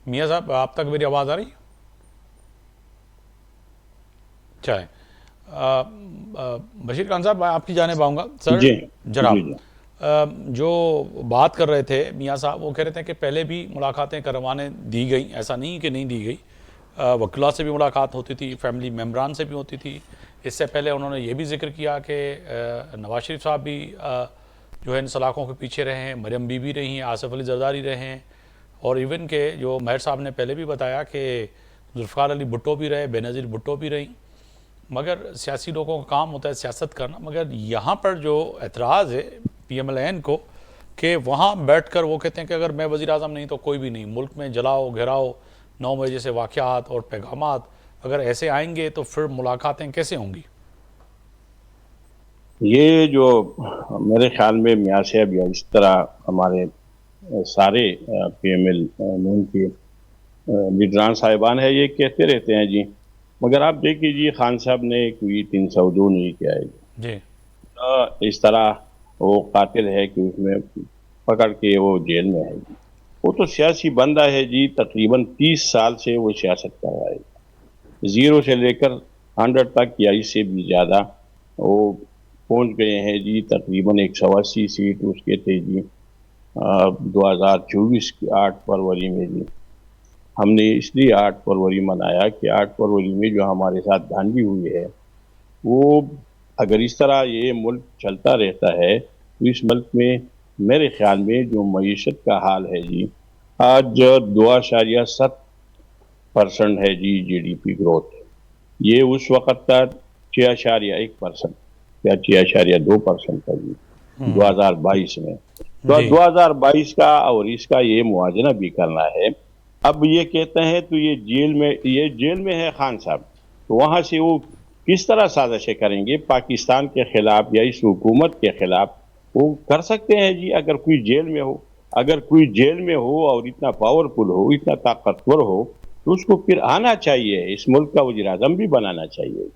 میاں صاحب آپ تک میری آواز آ رہی؟ چاہے بشیر خان صاحب میں آپ کی جانب آؤں گا۔ سر جناب جو بات کر رہے تھے میاں صاحب، وہ کہہ رہے تھے کہ پہلے بھی ملاقاتیں کروانے دی گئیں، ایسا نہیں کہ نہیں دی گئی، وکلاء سے بھی ملاقات ہوتی تھی، فیملی ممبران سے بھی ہوتی تھی۔ اس سے پہلے انہوں نے یہ بھی ذکر کیا کہ نواز شریف صاحب بھی جو ہے ان سلاخوں کے پیچھے رہے ہیں، مریم بی بھی رہی ہیں، آصف علی زرداری رہے ہیں، اور ایون کہ جو مہر صاحب نے پہلے بھی بتایا کہ ذوالفقار علی بھٹو بھی رہے، بینظیر بھٹو بھی رہیں۔ مگر سیاسی لوگوں کا کام ہوتا ہے سیاست کرنا، مگر یہاں پر جو اعتراض ہے پی ایم ایل این کو کہ وہاں بیٹھ کر وہ کہتے ہیں کہ اگر میں وزیر اعظم نہیں تو کوئی بھی نہیں، ملک میں جلاؤ گھیراؤ 9 بجے سے واقعات اور پیغامات اگر ایسے آئیں گے تو پھر ملاقاتیں کیسے ہوں گی؟ یہ جو میرے خیال میں میاں صاحب یا اس طرح ہمارے سارے پی ایم ایل نون کے لیڈران صاحبان ہیں یہ کہتے رہتے ہیں جی، مگر آپ دیکھیے جی خان صاحب نے کوئی 302 نہیں کیا ہے جی اس طرح وہ قاتل ہے کہ اس میں پکڑ کے وہ جیل میں ہے جی، وہ تو سیاسی بندہ ہے جی، تقریباً 30 سال سے وہ سیاست کر رہا ہے، 0 سے لے کر 100 تک یا اس سے بھی زیادہ وہ پہنچ گئے ہیں جی، تقریباً 180 سیٹ اس کے تھے جی 2024 کی 8 فروری میں جی۔ ہم نے اس لیے 8 فروری منایا کہ 8 فروری میں جو ہمارے ساتھ دھاندلی ہوئی ہے، وہ اگر اس طرح یہ ملک چلتا رہتا ہے تو اس ملک میں میرے خیال میں جو معیشت کا حال ہے جی، آج 2.7% ہے جی جی ڈی پی گروتھ، یہ اس وقت کا 6.1% یا 6.2% تھا جی 2022 میں۔ 2022 کا اور اس کا یہ موازنہ بھی کرنا ہے۔ اب یہ کہتے ہیں تو یہ جیل میں ہے خان صاحب، تو وہاں سے وہ کس طرح سازشیں کریں گے پاکستان کے خلاف یا اس حکومت کے خلاف؟ وہ کر سکتے ہیں جی اگر کوئی جیل میں ہو، اگر کوئی جیل میں ہو اور اتنا پاورفل ہو، اتنا طاقتور ہو، تو اس کو پھر آنا چاہیے، اس ملک کا وزیر اعظم بھی بنانا چاہیے۔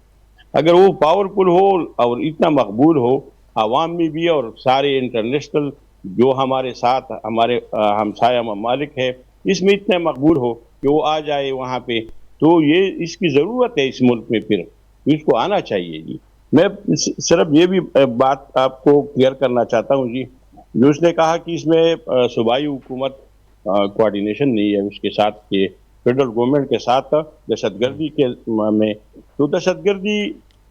اگر وہ پاورفل ہو اور اتنا مقبول ہو عوام میں بھی اور سارے انٹرنیشنل جو ہمارے ساتھ ہمارے ہمسایہ ممالک ہے اس میں اتنے مقبول ہو کہ وہ آ جائے وہاں پہ، تو یہ اس کی ضرورت ہے اس ملک میں، پھر اس کو آنا چاہیے جی۔ میں صرف یہ بھی بات آپ کو کلیئر کرنا چاہتا ہوں جی، جو اس نے کہا کہ اس میں صوبائی حکومت کوآرڈینیشن نہیں ہے اس کے ساتھ، کہ فیڈرل گورنمنٹ کے ساتھ دہشت گردی کے میں، تو دہشت گردی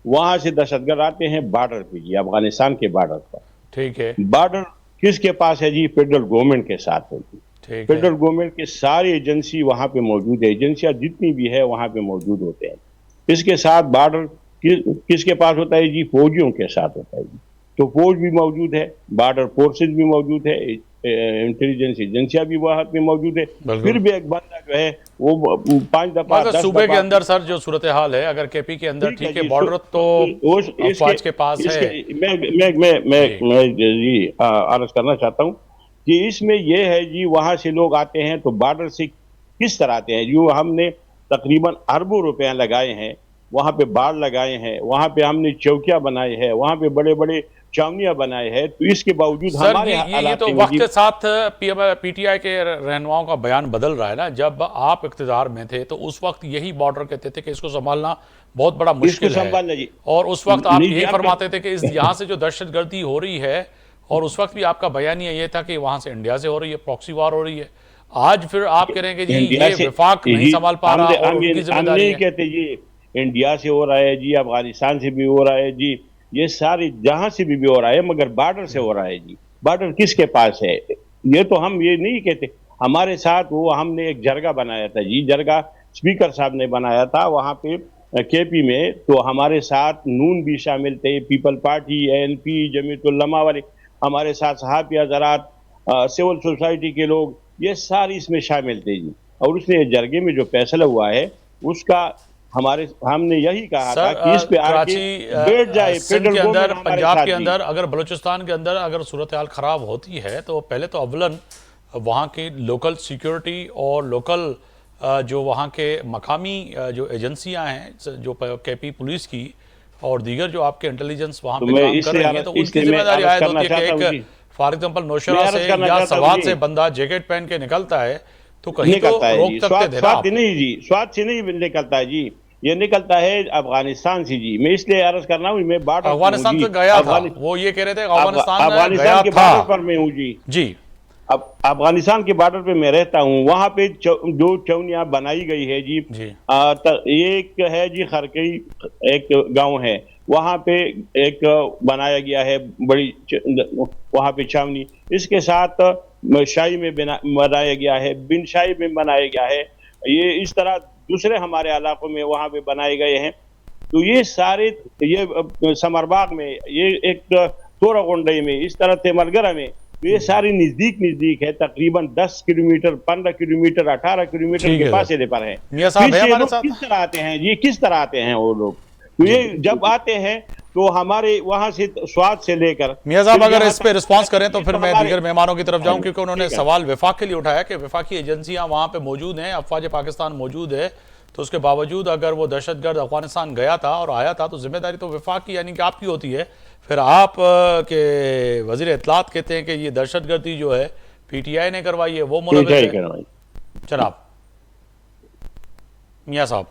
وہاں سے دہشت گرد آتے ہیں بارڈر پہ جی، افغانستان کے بارڈر پر۔ ٹھیک ہے، بارڈر کس کے پاس ہے جی؟ فیڈرل گورنمنٹ کے ساتھ ہے جی۔ ٹھیک ہے، فیڈرل گورنمنٹ کے سارے ایجنسی وہاں پہ موجود ہے، ایجنسیاں جتنی بھی ہے وہاں پہ موجود ہوتے ہیں۔ اس کے ساتھ بارڈر کس کے پاس ہوتا ہے جی؟ فوجیوں کے ساتھ ہوتا ہے جی، تو فوج بھی موجود ہے، بارڈر فورسز بھی موجود ہے، انٹیلیجنس ایجنسیاں بھی وہاں پہ موجود ہے۔ بالکل۔ پھر بھی ایک بندہ جو ہے وہ 5 دفعہ مگر 10 صوبے کے دفعہ اندر سر جو صورتحال ہے، اگر کے پی کے اندر ٹھیک ہے جی، بارڈر تو افواج کے پاس ہے۔ میں جی عرض کرنا چاہتا ہوں کہ اس میں یہ ہے جی، وہاں سے لوگ آتے ہیں تو بارڈر سے کس طرح آتے ہیں؟ جو ہم نے تقریباً اربوں روپیہ لگائے ہیں، وہاں پہ باڑ لگائے ہیں، وہاں پہ ہم نے چوکیاں بنائے ہیں، وہاں پہ بڑے بڑے چاونیاں بنائے ہیں، تو اس کے باوجود سر ہمارے یہ تو علاقے میں وقت جی کے ساتھ پی ٹی آئی کے رہنماؤں کا بیان بدل رہا ہے نا۔ جب آپ اقتدار میں تھے تو اس وقت یہی بارڈر کہتے تھے کہ اس کو سنبھالنا بہت بڑا اس کو مشکل ہے، سنبھالنا جی، اور اس وقت آپ نہیں یہی جی، آپ فرماتے تھے کہ یہاں سے جو دہشت گردی ہو رہی ہے، اور اس وقت بھی آپ کا بیانیہ یہ تھا کہ وہاں سے انڈیا سے ہو رہی ہے، پراکسی وار ہو رہی ہے۔ آج پھر آپ کہہ رہے ہیں کہ جی انڈیا یہ سے وفاق نہیں جی، سنبھال پا رہا اور ان کی ذمہ ہم داری نہیں ہے۔ کہتے جی انڈیا سے ہو رہا ہے جی، افغانستان سے بھی ہو رہا ہے جی، یہ ساری جہاں سے بھی ہو رہا ہے، مگر بارڈر سے ہو رہا ہے جی۔ بارڈر کس کے پاس ہے؟ یہ تو ہم یہ نہیں کہتے۔ ہمارے ساتھ ہم نے ایک جرگہ بنایا تھا جی، جرگہ اسپیکر صاحب نے بنایا تھا وہاں پہ کے پی میں، تو ہمارے ساتھ نون بھی شامل تھے، پیپل پارٹی، این پی، جمیعت علماء والے، ہمارے ساتھ صحافی حضرات، سول سوسائٹی کے لوگ، یہ ساری اس میں شامل تھے جی۔ اور اس نے جرگے میں جو فیصلہ ہوا ہے اس کا ہم نے یہی کہا تھا سر کہ اس پہ آ کے کراچی بیٹھ جائے سندھ فیڈرل کے اندر، گورنمنٹ ہمارے پنجاب ساتھ کے جی۔ اندر، اگر بلوچستان کے اندر اگر صورتحال خراب ہوتی ہے تو پہلے تو اولاً وہاں کی لوکل سیکیورٹی اور لوکل جو وہاں کے مقامی جو ایجنسیاں ہیں، جو کے پی پولیس کی اور دیگر جو آپ کے انٹیلیجنس وہاں تو پہ میں کام کر رہی ہیں، تو ان کی ذمہ داری عائد ہوتی ہے کہ ایک فار ایگزامپل میں نوشہرہ عرض سے کرنا یا چاہتا ہوں سوات جی، سے بندہ جیکٹ پہن کے نکلتا ہے تو کہیں تو نکلتا ہے روک جی، سکتے تھے نا سوات آپ۔ سے نہیں جی، سوات سے نہیں نکلتا ہے جی، یہ نکلتا ہے افغانستان سے جی۔ میں اس لیے عرض کرنا ہوں، میں بارڈر پہ ہوں افغانستان جی، سے گیا تھا، وہ یہ کہہ رہے تھے افغانستان گیا افغانستان کے تھا بارڈر پر میں ہوں جی۔ جی۔ اب افغانستان کے بارڈر پہ میں رہتا ہوں، وہاں پہ جو چونیاں بنائی گئی ہے جی، جی ایک ہے جی خرکئی، ایک گاؤں ہے وہاں پہ ایک بنایا گیا ہے بڑی وہاں پہ چھاونی، اس کے ساتھ شاہی میں بنایا گیا ہے، بن شاہی میں بنایا گیا ہے، یہ اس طرح دوسرے ہمارے علاقوں میں وہاں پہ بنائے گئے ہیں۔ تو یہ سارے، یہ سمرباغ میں، یہ ایک تورا گنڈئی میں، اس طرح تیملگرہ میں، یہ ساری نزدیک ہے، تقریباً 10 کلومیٹر، 15 کلومیٹر، 18 کلومیٹر ٹھیک کے ہے سر۔ فاصلے پر ہے۔ میاں پھر صاحب ہے سے یہ ہمارے لوگ ساتھ؟ کس طرح آتے ہیں جی، کس طرح آتے ہیں وہ لوگ؟ تو یہ جب آتے ہیں تو ہمارے وہاں سے سوات سے لے کر میاں صاحب اگر یہاں اس پہ تک رسپانس کریں تو پھر میں ہمارے، دیگر مہمانوں کی طرف جاؤں، کیونکہ انہوں نے ٹھیک ہے سوال وفاق کے لیے اٹھایا کہ وفاقی ایجنسیاں وہاں پہ موجود ہیں، افواج پاکستان موجود ہے، تو اس کے باوجود اگر وہ دہشت گرد افغانستان گیا تھا اور آیا تھا تو ذمہ داری تو وفاق کی یعنی کہ آپ کی ہوتی ہے۔ پھر آپ کے وزیر اطلاعات کہتے ہیں کہ یہ دہشت گردی جو ہے پی ٹی آئی نے کروائی ہے، وہ ملوث ہے۔ جناب میاں صاحب۔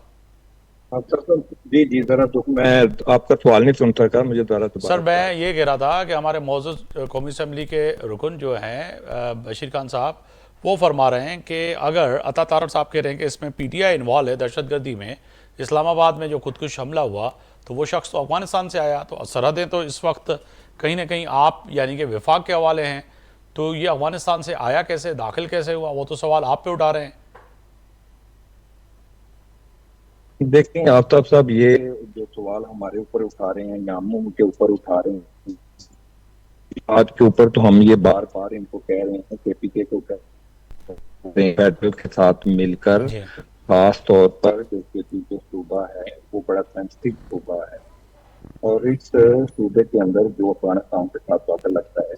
جی ذرا تو میں آپ کا سوال نہیں سن سکا، مجھے ذرا دوبارہ سر میں یہ کہہ رہا تھا کہ ہمارے معزز قومی اسمبلی کے رکن جو ہیں بشیر خان صاحب، وہ فرما رہے ہیں کہ اگر عطا طارق صاحب کہہ رہے ہیں کہ اس میں پی ٹی آئی انوالو ہے دہشت گردی میں، اسلام آباد میں جو خودکش حملہ ہوا تو وہ شخص تو افغانستان سے آیا، تو سرحدیں تو اس وقت کہیں نہ کہیں آپ یعنی کہ وفاق کے حوالے ہیں، تو یہ افغانستان سے آیا کیسے، داخل کیسے ہوا، وہ تو سوال آپ پہ اٹھا رہے ہیں۔ دیکھیں آفتاب صاحب، یہ جو سوال ہمارے اوپر اٹھا رہے ہیں یا ہم ان کے اوپر اٹھا رہے ہیں، آج کے اوپر تو ہم یہ بار بار ان کو کہہ رہے ہیں کہ پی کے کو کہتے ہیں فیڈرل کے ساتھ مل کر، جی خاص طور پر جو کے پی جو صوبہ ہے وہ بڑا سینسٹیو صوبہ ہے، اور اس صوبے کے اندر جو افغانستان کے ساتھ واقع لگتا ہے،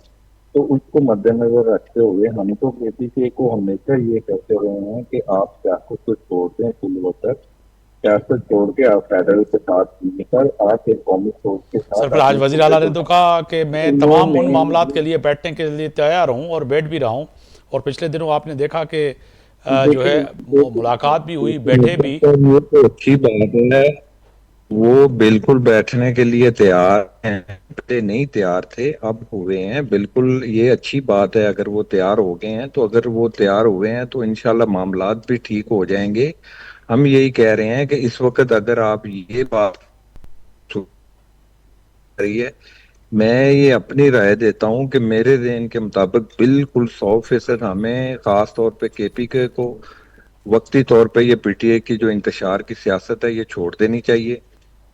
تو اس کو مد نظر رکھتے ہوئے ہم تو کے پی کے کو ہمیشہ یہ کہتے رہے ہیں کہ آپ سیاست کو چھوڑ دیں کل وقت، सियासत छोड़ के आप फेडरल के साथ मिल कर आप एक कौमी सोच के साथ सर फिर आज वज़ीर आला ने तो कहा कि मैं तमाम उन मामलात के लिए बैठने के लिए तैयार हूँ और बैठ भी रहा हूँ, और पिछले दिनों आपने देखा कि जो है मुलाकात भी हुई, बैठे भी। ये तो अच्छी बात है, वो बिल्कुल बैठने के लिए तैयार हैं, पहले नहीं तैयार थे अब हुए हैं, बिल्कुल ये अच्छी बात है। अगर वो तैयार हो गए हैं तो अगर वो तैयार हुए हैं तो इंशाल्लाह मामलात भी ठीक हो जाएंगे। हम यही कह रहे हैं कि इस वक्त अगर आप ये बात सुन रही है, मैं ये अपनी राय देता हूं कि मेरे ज़हन के मुताबिक बिल्कुल 100% हमें खास तौर पे केपीके को वक्ती तौर पे ये पीटीआई की जो इंतशार की सियासत है ये छोड़ देनी चाहिए।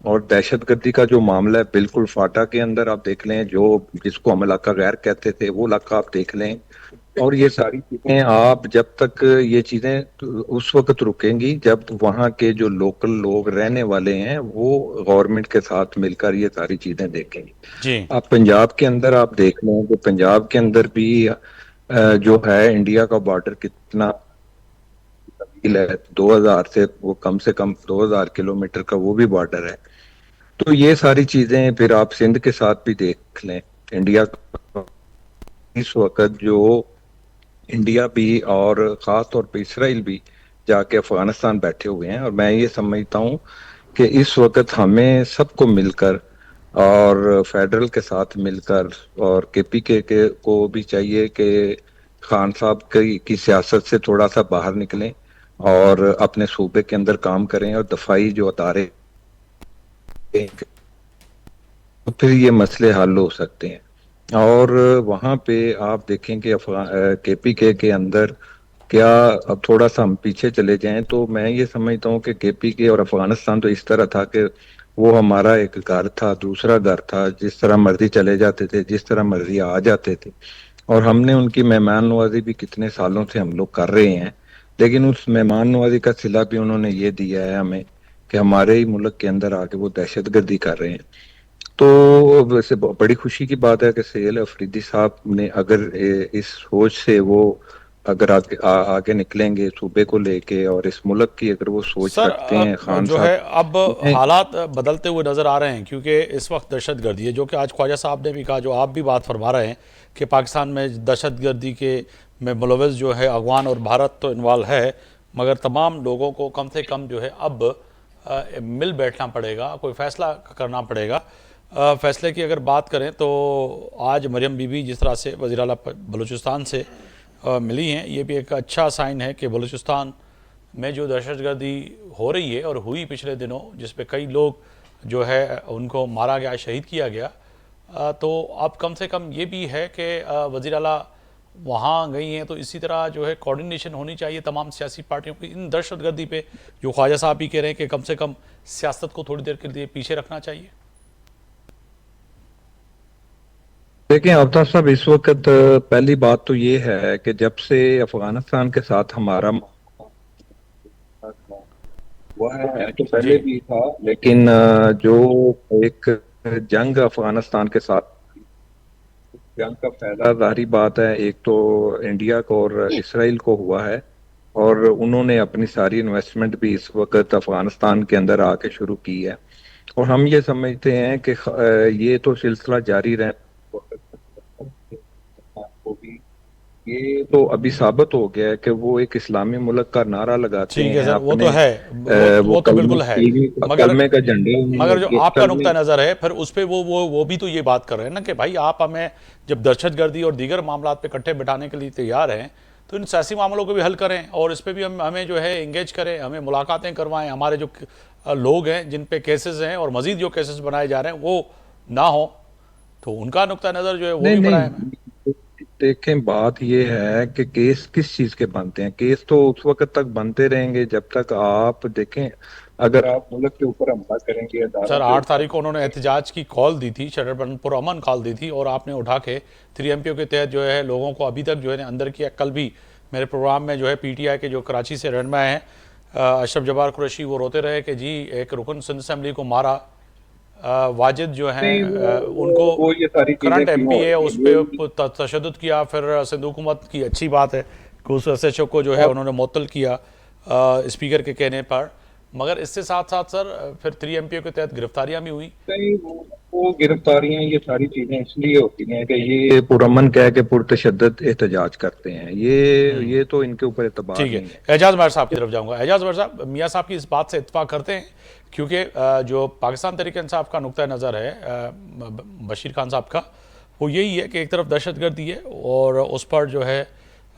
और दहशतगर्दी का जो मामला है बिल्कुल फाटा के अंदर आप देख लें, जो जिसको हम इलाका गैर कहते थे वो इलाका आप देख लें। और ये सारी चीजें आप जब तक ये चीजें उस वक्त रुकेंगी जब वहाँ के जो लोकल लोग रहने वाले हैं वो गवर्नमेंट के साथ मिलकर ये सारी चीजें देखेंगे। जी आप पंजाब के अंदर आप देख लें कि पंजाब के अंदर भी जो है इंडिया का बॉर्डर कितना तवील है, 2000 से कम 2000 किलोमीटर का वो भी बॉर्डर है। तो ये सारी चीजें फिर आप सिंध के साथ भी देख लें। इंडिया का इस वक्त जो इंडिया भी और खास तौर पे इसराइल भी जाके अफगानिस्तान बैठे हुए हैं, और मैं ये समझता हूँ कि इस वक्त हमें सबको मिलकर और फेडरल के साथ मिलकर और केपीके के को भी चाहिए कि खान साहब की सियासत से थोड़ा सा बाहर निकलें और अपने सूबे के अंदर काम करें और दफाई जो अदारे तो फिर ये मसले हल हो सकते हैं। और वहाँ पे आप देखें कि केपीके के अंदर क्या, अब थोड़ा सा हम पीछे चले जाएं तो मैं ये समझता हूँ कि केपीके और अफगानिस्तान तो इस तरह था कि वो हमारा एक घर था, दूसरा घर था, जिस तरह मर्जी चले जाते थे, जिस तरह मर्जी आ जाते थे, और हमने उनकी मेहमान नवाजी भी कितने सालों से हम लोग कर रहे हैं। लेकिन उस मेहमान नवाजी का सिला भी उन्होंने ये दिया है हमें कि हमारे ही मुल्क के अंदर आके वो दहशतगर्दी कर रहे हैं। तो वैसे बड़ी खुशी की बात है कि सैयद अफरीदी साहब ने अगर इस सोच से वो अगर आगे निकलेंगे सूबे को लेके और इस मुल्क की अगर वो सोच सर रखते हैं खान जो साहब। है अब हालात बदलते हुए नज़र आ रहे हैं, क्योंकि इस वक्त दहशतगर्दी है, जो कि आज ख्वाजा साहब ने भी कहा, जो आप भी बात फरमा रहे हैं कि पाकिस्तान में दहशतगर्दी के में मुलव्वस जो है अफगान और भारत तो इन्वॉल्व है, मगर तमाम लोगों को कम से कम जो है अब मिल बैठना पड़ेगा, कोई फ़ैसला करना पड़ेगा। फ़ैसले की अगर बात करें तो आज मरियम बीबी जिस तरह से वज़ीर आला बलूचिस्तान से मिली हैं, ये भी एक अच्छा साइन है कि बलूचिस्तान में जो दहशतगर्दी हो रही है और हुई पिछले दिनों, जिस पे कई लोग जो है उनको मारा गया, शहीद किया गया, तो अब कम से कम ये भी है कि वज़ीर आला वहाँ गई हैं, तो इसी तरह जो है कोऑर्डिनेशन होनी चाहिए तमाम सियासी पार्टियों की इन दहशतगर्दी पे, जो ख्वाजा साहब भी कह रहे हैं कि कम से कम सियासत को थोड़ी देर के लिए पीछे रखना चाहिए। देखिए आफ्ताब साहब, इस वक्त पहली बात तो ये है कि जब से अफगानिस्तान के साथ हमारा हुआ है तो पहले भी था, लेकिन जो एक जंग अफगानिस्तान के साथ, जंग का फायदा जाहिर बात है एक तो इंडिया को और इसराइल को हुआ है, और उन्होंने अपनी सारी इन्वेस्टमेंट भी इस वक्त अफगानिस्तान के अंदर आके शुरू की है। और हम ये समझते हैं कि ये तो सिलसिला जारी रहे, ये तो अभी साबित हो गया है कि वो एक इस्लामी मुल्क का नारा लगाते हैं। ठीक है सर, वो तो है, वो तो बिल्कुल है, कलमे का झंडे, मगर जो आपका नुक्ता नज़र है फिर उस पर वो भी तो ये बात कर रहे हैं ना कि भाई आप हमें जब दहशतगर्दी और दीगर मामलात पे इकट्ठे बिठाने के लिए तैयार हैं तो इन सियासी मामलों को भी हल करें और इस पर भी हमें जो है इंगेज करें, हमें मुलाकातें करवाएं, हमारे जो लोग हैं जिन पे केसेस हैं और मजीद जो केसेस बनाए जा रहे हैं वो ना हो, तो उनका नुक्ता नज़र जो है वो भी बनाए। देखें बात ये है कि केस किस चीज के बनते हैं, केस तो उस वक्त तक बनते रहेंगे जब तक आप देखें, अगर आप मुल्क के ऊपर हमला करेंगे। सर 8 तारीख को उन्होंने एहतजाज की कॉल दी थी, शटर अमन कॉल दी थी, और आपने उठा के 3 MPO के तहत जो है लोगों को अभी तक जो है अंदर किया। कल भी मेरे प्रोग्राम में जो है PTI के जो कराची से रहनुमा हैं अशरफ जब्बार कुरैशी, वो रोते रहे कि जी एक रुकन सिंध असम्बली को मारा, वाजिद जो हैं उनको करंट MP है उस पर तशद्दुद किया, फिर सिंध हुकूमत की अच्छी बात है कि उस SHO को जो है उन्होंने मुअत्तल किया स्पीकर के कहने पर, مگر اس سے ساتھ ساتھ سر پھر 3 MPO کے تحت گرفتاریاں بھی ہوئی. وہ گرفتاریاں یہ ساری چیزیں اس لیے ہوتی ہیں کہ یہ پرامن کہہ کے پرتشدد احتجاج کرتے ہیں. یہ تو ان کے اوپر اعتبار ٹھیک ہے. نہیں ہے. اعجاز ماہر صاحب کی طرف جاؤں گا. اعجاز ماہر صاحب, میاں صاحب کی اس بات سے اتفاق کرتے ہیں کیونکہ جو پاکستان تحریک انصاف کا نقطہ نظر ہے بشیر خان صاحب کا, وہ یہی ہے کہ ایک طرف دہشت گردی ہے اور اس پر جو ہے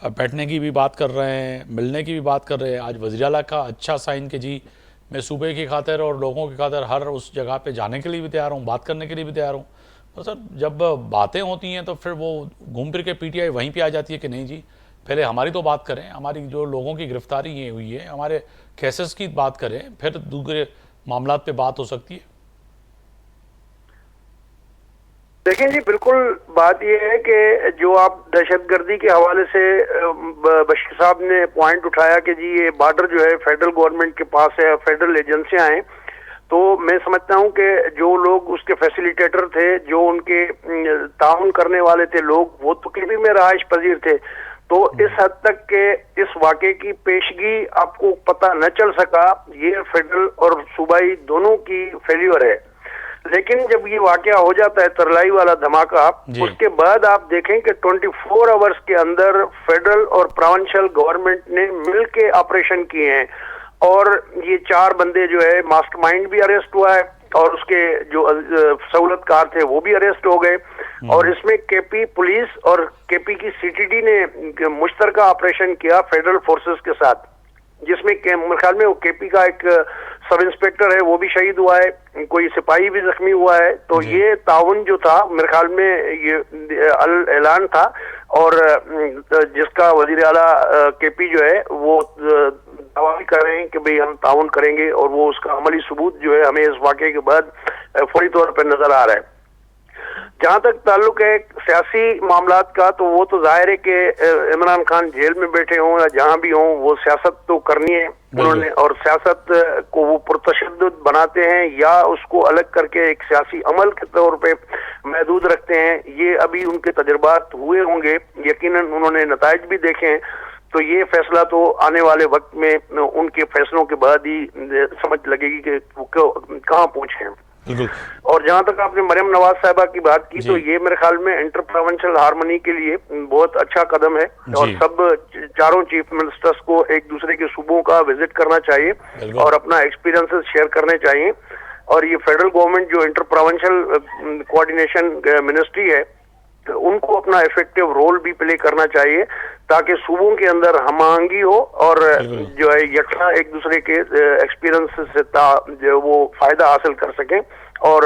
بیٹھنے کی بھی بات کر رہے ہیں, ملنے کی بھی بات کر رہے ہیں. آج وزیر اعلیٰ کا اچھا سائن کہ جی میں صوبے کی خاطر اور لوگوں کی خاطر ہر اس جگہ پہ جانے کے لیے بھی تیار ہوں, بات کرنے کے لیے بھی تیار ہوں. تو سر جب باتیں ہوتی ہیں تو پھر وہ گھوم پھر کے PTI وہیں پہ آ جاتی ہے کہ نہیں جی پہلے ہماری تو بات کریں, ہماری جو لوگوں کی گرفتاری یہ ہوئی ہے ہمارے کیسز کی بات کریں, پھر دوسرے معاملات پہ بات ہو سکتی ہے. دیکھیں جی, بالکل بات یہ ہے کہ جو آپ دہشت گردی کے حوالے سے بشیر صاحب نے پوائنٹ اٹھایا کہ جی یہ بارڈر جو ہے فیڈرل گورنمنٹ کے پاس ہے, فیڈرل ایجنسیاں ہیں, تو میں سمجھتا ہوں کہ جو لوگ اس کے فیسیلیٹیٹر تھے, جو ان کے تعاون کرنے والے تھے لوگ, وہ تو کبھی میں رہائش پذیر تھے. تو اس حد تک کہ اس واقعے کی پیشگی آپ کو پتہ نہ چل سکا, یہ فیڈرل اور صوبائی دونوں کی فیلیور ہے. لیکن جب یہ واقعہ ہو جاتا ہے ترلائی والا دھماکہ, اس کے بعد آپ دیکھیں کہ 24 آورز کے اندر فیڈرل اور پروونشل گورنمنٹ نے مل کے آپریشن کیے ہیں, اور یہ 4 بندے جو ہے ماسٹر مائنڈ بھی اریسٹ ہوا ہے, اور اس کے جو سہولت کار تھے وہ بھی اریسٹ ہو گئے. اور اس میں KP پولیس اور KP کی CTD نے مشترکہ آپریشن کیا فیڈرل فورسز کے ساتھ, جس میں میرے خیال میں وہ KP کا ایک سب انسپیکٹر ہے وہ بھی شہید ہوا ہے, کوئی سپاہی بھی زخمی ہوا ہے. تو یہ تعاون جو تھا میرے خیال میں یہ اعلان تھا, اور جس کا وزیر اعلیٰ KP جو ہے وہ دعویٰ کر رہے ہیں کہ بھئی ہم تعاون کریں گے, اور وہ اس کا عملی ثبوت جو ہے ہمیں اس واقعے کے بعد فوری طور پر نظر آ رہا ہے. جہاں تک تعلق ہے سیاسی معاملات کا, تو وہ تو ظاہر ہے کہ عمران خان جیل میں بیٹھے ہوں یا جہاں بھی ہوں, وہ سیاست تو کرنی ہے انہوں نے, اور سیاست کو وہ پرتشدد بناتے ہیں یا اس کو الگ کر کے ایک سیاسی عمل کے طور پہ محدود رکھتے ہیں, یہ ابھی ان کے تجربات ہوئے ہوں گے, یقیناً انہوں نے نتائج بھی دیکھے ہیں. تو یہ فیصلہ تو آنے والے وقت میں ان کے فیصلوں کے بعد ہی سمجھ لگے گی کہ وہ کہاں پہنچے ہیں. اور جہاں تک آپ نے مریم نواز صاحبہ کی بات کی, تو یہ میرے خیال میں انٹر پروونشل ہارمنی کے لیے بہت اچھا قدم ہے, اور سب 4 چیف منسٹرز کو ایک دوسرے کے صوبوں کا وزٹ کرنا چاہیے اور اپنا ایکسپیرینسز شیئر کرنے چاہیے. اور یہ فیڈرل گورنمنٹ جو انٹر پروونشل کوآرڈینیشن منسٹری ہے, ان کو اپنا ایفیکٹو رول بھی پلے کرنا چاہیے, تاکہ صوبوں کے اندر ہم آہنگی ہو اور جو ہے یکساں ایک دوسرے کے ایکسپیرینس سے جو وہ فائدہ حاصل کر سکیں. اور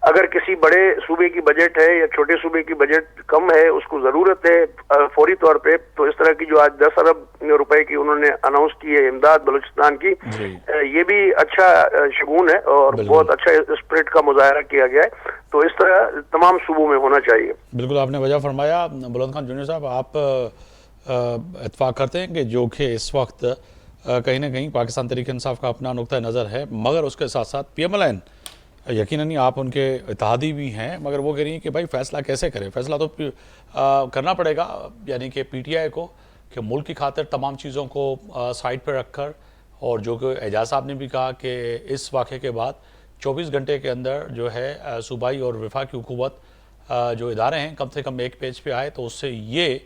اگر کسی بڑے صوبے کی بجٹ ہے یا چھوٹے صوبے کی بجٹ کم ہے, اس کو ضرورت ہے فوری طور پہ, تو اس طرح کی جو آج 10 ارب روپے کی انہوں نے اناؤنس کی ہے امداد بلوچستان کی, یہ بھی اچھا شگون ہے اور بہت اچھا اسپرٹ کا مظاہرہ کیا گیا ہے. تو اس طرح تمام صوبوں میں ہونا چاہیے. بالکل آپ نے وجہ فرمایا. بلند خان جونیئر صاحب, آپ اتفاق کرتے ہیں کہ جو کہ اس وقت کہیں نہ کہیں پاکستان تحریک انصاف کا اپنا نقطہ نظر ہے, مگر اس کے ساتھ ساتھ PMLN یقیناً آپ ان کے اتحادی بھی ہیں, مگر وہ کہہ رہی ہیں کہ بھائی فیصلہ کیسے کریں, فیصلہ تو کرنا پڑے گا یعنی کہ PTI کو, کہ ملک کی خاطر تمام چیزوں کو سائڈ پہ رکھ کر, اور جو کہ اعجاز صاحب نے بھی کہا کہ اس واقعے کے بعد 24 گھنٹے کے اندر جو ہے صوبائی اور وفاقی حکومت جو ادارے ہیں کم سے کم ایک پیج پہ آئے, تو اس سے یہ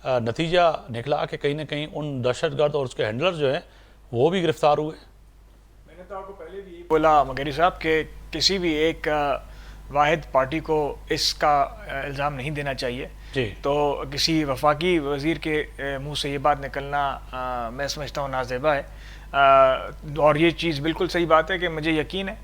نتیجہ نکلا کہ کہیں نہ کہیں ان دہشت گرد اور اس کے ہینڈلر جو ہیں وہ بھی گرفتار ہوئے. میں نے تو آپ کو پہلے بھی بولا مغیری صاحب کہ کسی بھی ایک واحد پارٹی کو اس کا الزام نہیں دینا چاہیے. تو کسی وفاقی وزیر کے منہ سے یہ بات نکلنا میں سمجھتا ہوں نازیبا ہے, اور یہ چیز بالکل صحیح بات ہے کہ مجھے یقین ہے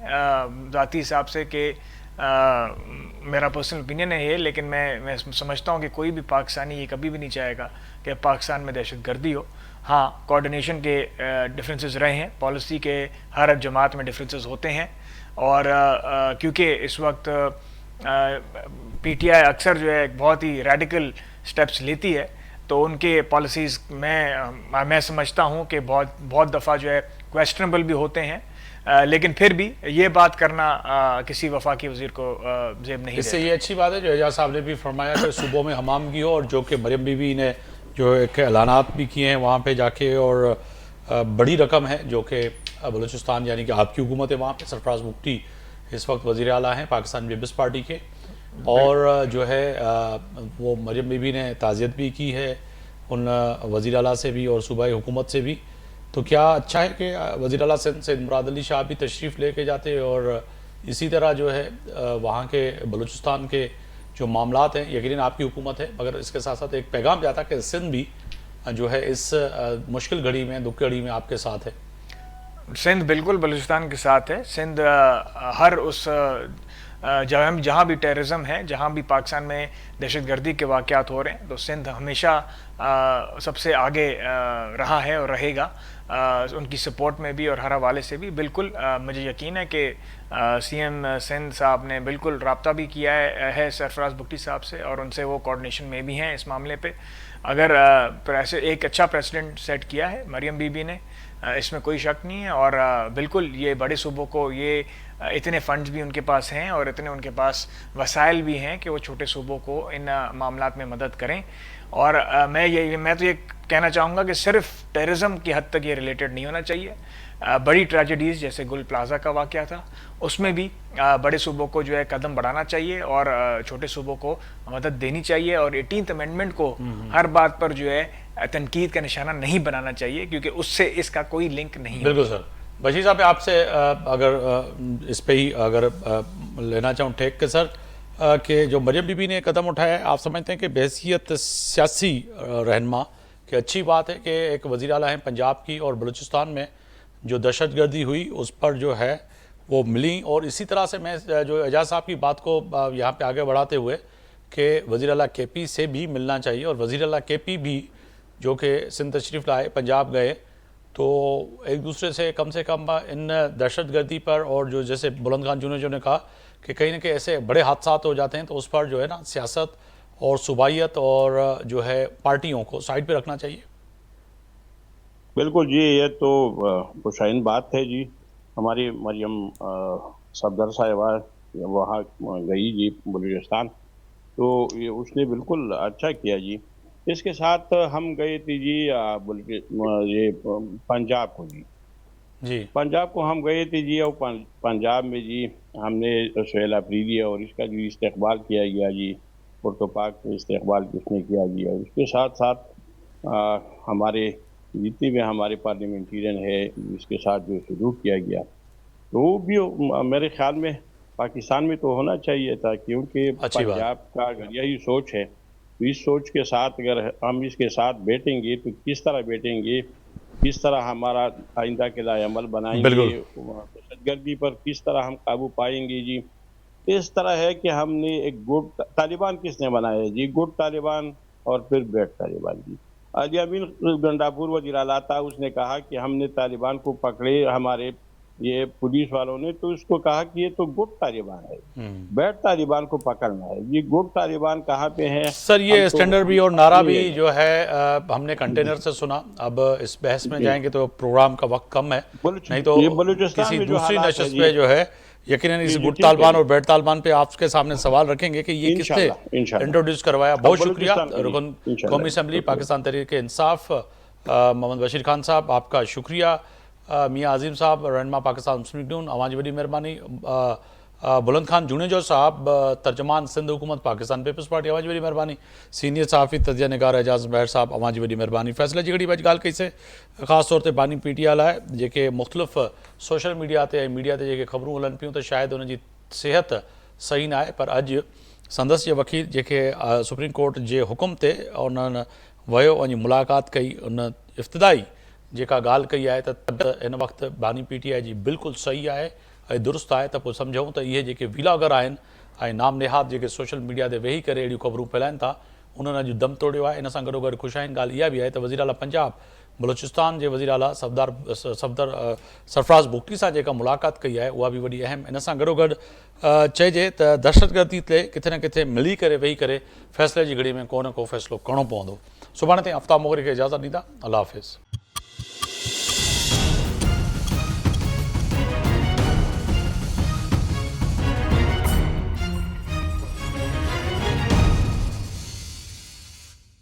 ذاتی حساب سے کہ میرا پرسنل اوپینین ہے یہ, لیکن میں سمجھتا ہوں کہ کوئی بھی پاکستانی یہ کبھی بھی نہیں چاہے گا کہ پاکستان میں دہشت گردی ہو. ہاں, کوآرڈینیشن کے ڈفرینسز رہے ہیں, پالیسی کے ہر جماعت میں ڈفرینسز ہوتے ہیں, اور کیونکہ اس وقت PTI اکثر جو ہے ایک بہت ہی ریڈیکل سٹیپس لیتی ہے, تو ان کے پالیسیز میں سمجھتا ہوں کہ بہت دفعہ جو ہے کویسچنیبل بھی ہوتے ہیں, لیکن پھر بھی یہ بات کرنا کسی وفاقی وزیر کو زیب نہیں. اس سے یہ اچھی بات ہے جو اعجاز صاحب نے بھی فرمایا کہ صوبوں میں ہم آہنگی ہو, اور جو کہ مریم بی بی نے جو ایک اعلانات بھی کیے ہیں وہاں پہ جا کے, اور بڑی رقم ہے جو کہ बलूचिस्तान यानी कि आपकी हुकूमत है वहाँ पे, सरफराज बुगटी इस वक्त वज़ीर आला हैं पाकिस्तान पीपल्स पार्टी के, और जो है वो मरियम बीबी ने ताज़ियत भी की है उन वज़ीर आला से भी और सूबाई हुकूमत से भी। तो क्या अच्छा है कि वज़ीर आला सिंध से मुराद अली शाह भी तशरीफ़ लेके जाते और इसी तरह जो है वहाँ के बलूचिस्तान के जो मामलात हैं, यकीनन आपकी हुकूमत है, मगर इसके साथ साथ एक पैगाम जाता कि सिंध भी जो है इस मुश्किल घड़ी में, दुख घड़ी में आपके साथ है। सिंध बिल्कुल बलूचिस्तान के साथ है। सिंध हर उस जहाँ भी टेररिज्म है, जहाँ भी पाकिस्तान में दहशतगर्दी के वाक़यात हो रहे हैं, तो सिंध हमेशा सबसे आगे रहा है और रहेगा, उनकी सपोर्ट में भी और हर हवाले से भी। बिल्कुल मुझे यकीन है कि सीएम सिंध साहब ने बिल्कुल रब्ता भी किया है सरफराज बुगटी साहब से, और उनसे वो कोऑर्डिनेशन में भी हैं इस मामले पे। अगर एक अच्छा प्रेसिडेंट सेट किया है मरियम बीबी ने, इसमें कोई शक नहीं है। और बिल्कुल ये बड़े सूबों को ये इतने फंड्स भी उनके पास हैं और इतने उनके पास वसाइल भी हैं कि वो छोटे सूबों को इन मामलात में मदद करें। और मैं तो ये कहना चाहूँगा कि सिर्फ टेररिज्म की हद तक ये रिलेटेड नहीं होना चाहिए। बड़ी ट्रेजेडीज़ जैसे गुल प्लाजा का वाक़या था, उसमें भी बड़े सूबों को जो है कदम बढ़ाना चाहिए और छोटे सूबों को मदद देनी चाहिए। और 18th अमेंडमेंट को हर बात पर जो है तनकीद का निशाना नहीं बनाना चाहिए, क्योंकि उससे इसका कोई लिंक नहीं है। बिल्कुल सर। बशीर साहब आपसे अगर इस पे ही अगर लेना चाहूँ टेक के सर, कि जो मरियम बीबी ने कदम उठाया है, आप समझते हैं कि बहैसियत सियासी रहनुमा कि अच्छी बात है कि एक वज़ीर आला हैं पंजाब की, और बलूचिस्तान में जो दहशतगर्दी हुई उस पर जो है वो मिली। और इसी तरह से मैं जो एजाज साहब की बात को यहाँ पे आगे बढ़ाते हुए कि वज़ीर आला केपी से भी मिलना चाहिए, और वज़ीर आला केपी भी जो कि सिंध तशरीफ़ लाए, पंजाब गए, तो एक दूसरे से कम इन दहशतगर्दी पर, और जो जैसे बुलंद खान जूनियर ने कहा कि कहीं ना कहीं ऐसे बड़े हादसात हो जाते हैं, तो उस पर जो है ना सियासत और सूबाइयत और जो है पार्टियों को साइड पे रखना चाहिए। बिल्कुल जी, ये तो खुशाइन बात है जी। हमारी मरियम सफदर साहिबा वहाँ गई जी बलूचिस्तान, तो ये उसने बिल्कुल अच्छा किया जी। इसके साथ हम गए थे जी ये पंजाब को जी, पंजाब को हम गए थे जी। और पंजाब में जी हमने सुहेल अफरीदी और इसका जो इस्तकबाल किया गया जी, पुरतपाक में इस्तकबाल किसने किया जी। और उसके साथ साथ हमारे जितने भी हमारे पार्लियामेंटेरियन है इसके साथ जो सलूक किया गया, तो वो भी मेरे ख्याल में पाकिस्तान में तो होना चाहिए था, क्योंकि पंजाब का अगर यही सोच है, तो इस सोच के साथ अगर हम इसके साथ बैठेंगे तो किस तरह बैठेंगे, किस तरह हमारा आइंदा के लाए अमल बनाएंगे, दहशतगर्दी पर किस तरह हम काबू पाएंगे जी। इस तरह है कि हमने एक गुट तालिबान किसने बनाया है जी, गुट तालिबान और फिर बैड तालिबान जी। अली अमीन गंडापुर वज़ीर आला था, उसने कहा कि हमने तालिबान को पकड़े, हमारे ये पुलिस वालों ने, तो उसको कहा कि ये तो गुट तालिबान है, बैड तालिबान को पकड़ना है। ये गुट तालिबान कहाँ पे है सर? ये स्टैंडर्ड भी और नारा भी जो है हमने कंटेनर से सुना। अब इस बहस में जाएंगे तो प्रोग्राम का वक्त कम है, नहीं तो किसी दूसरी नशस्त पे जो है यकीनन इस गुट तालिबान और बैड तालिबान पे आपके सामने सवाल रखेंगे कि ये किसने इंट्रोड्यूस करवाया। बहुत शुक्रिया रुकन कौमी असम्बली पाकिस्तान तहरीक इंसाफ मोहम्मद बशीर खान साहब, आपका शुक्रिया। मियाँ आज़िम साहब रहनुमा पाकिस्तान मुस्लिम लीग नून, अवां जी वॾी महिरबानी। बुलंद खान जूनियर साहब तर्जमान सिंध हुकूमत पाकिस्तान पीपल्स पार्टी, अवां जी वॾी महिरबानी। सीनियर सहाफ़ी तजिया निगार एजाज़ महर साहब, अवां जी वॾी महिरबानी। फ़ैसले जी घड़ी ॻाल्हि कई से ख़ासि तौर ते बानी पीटीआई लाइ जेके मुख़्तलिफ़ सोशल मीडिया ते मीडिया ते जेके ख़बरूं हलनि पियूं त शायदि उनजी सिहत सही न आहे, पर अॼु संदसि जे वकील जेके सुप्रीम कोर्ट जे हुकुम ते उन्हनि वियो वञी मुलाक़ात कई, उन इब्तिदाई जेका ॻाल्हि कई आहे त हिन वक़्तु बानी पीटीआई जी बिल्कुलु सही आहे ऐं दुरुस्त आहे, त पोइ सम्झूं त इहे जेके व्लॉगर आहिनि ऐं नाम नेहाद जेके सोशल मीडिया ते वेही करे अहिड़ियूं ख़बरूं फैलाइनि था, उन्हनि अॼु दम तोड़ियो आहे। इन सां गॾोगॾु ख़ुशाइन ॻाल्हि इहा बि आहे त वज़ीर आला पंजाब बलूचिस्तान जे वज़ीर आला सरफराज बुगटी सां जेका मुलाक़ात कई आहे उहा बि वॾी अहम। इन सां गॾोगॾु चइजे त दहशतगर्दी ते किथे न किथे मिली करे वेही करे फ़ैसिले जी घड़ी में को न को फ़ैसिलो करिणो पवंदो। सुभाणे ताईं आफ्ताब मोगरी खे इजाज़त ॾींदा। अल्लाह हाफ़िज़।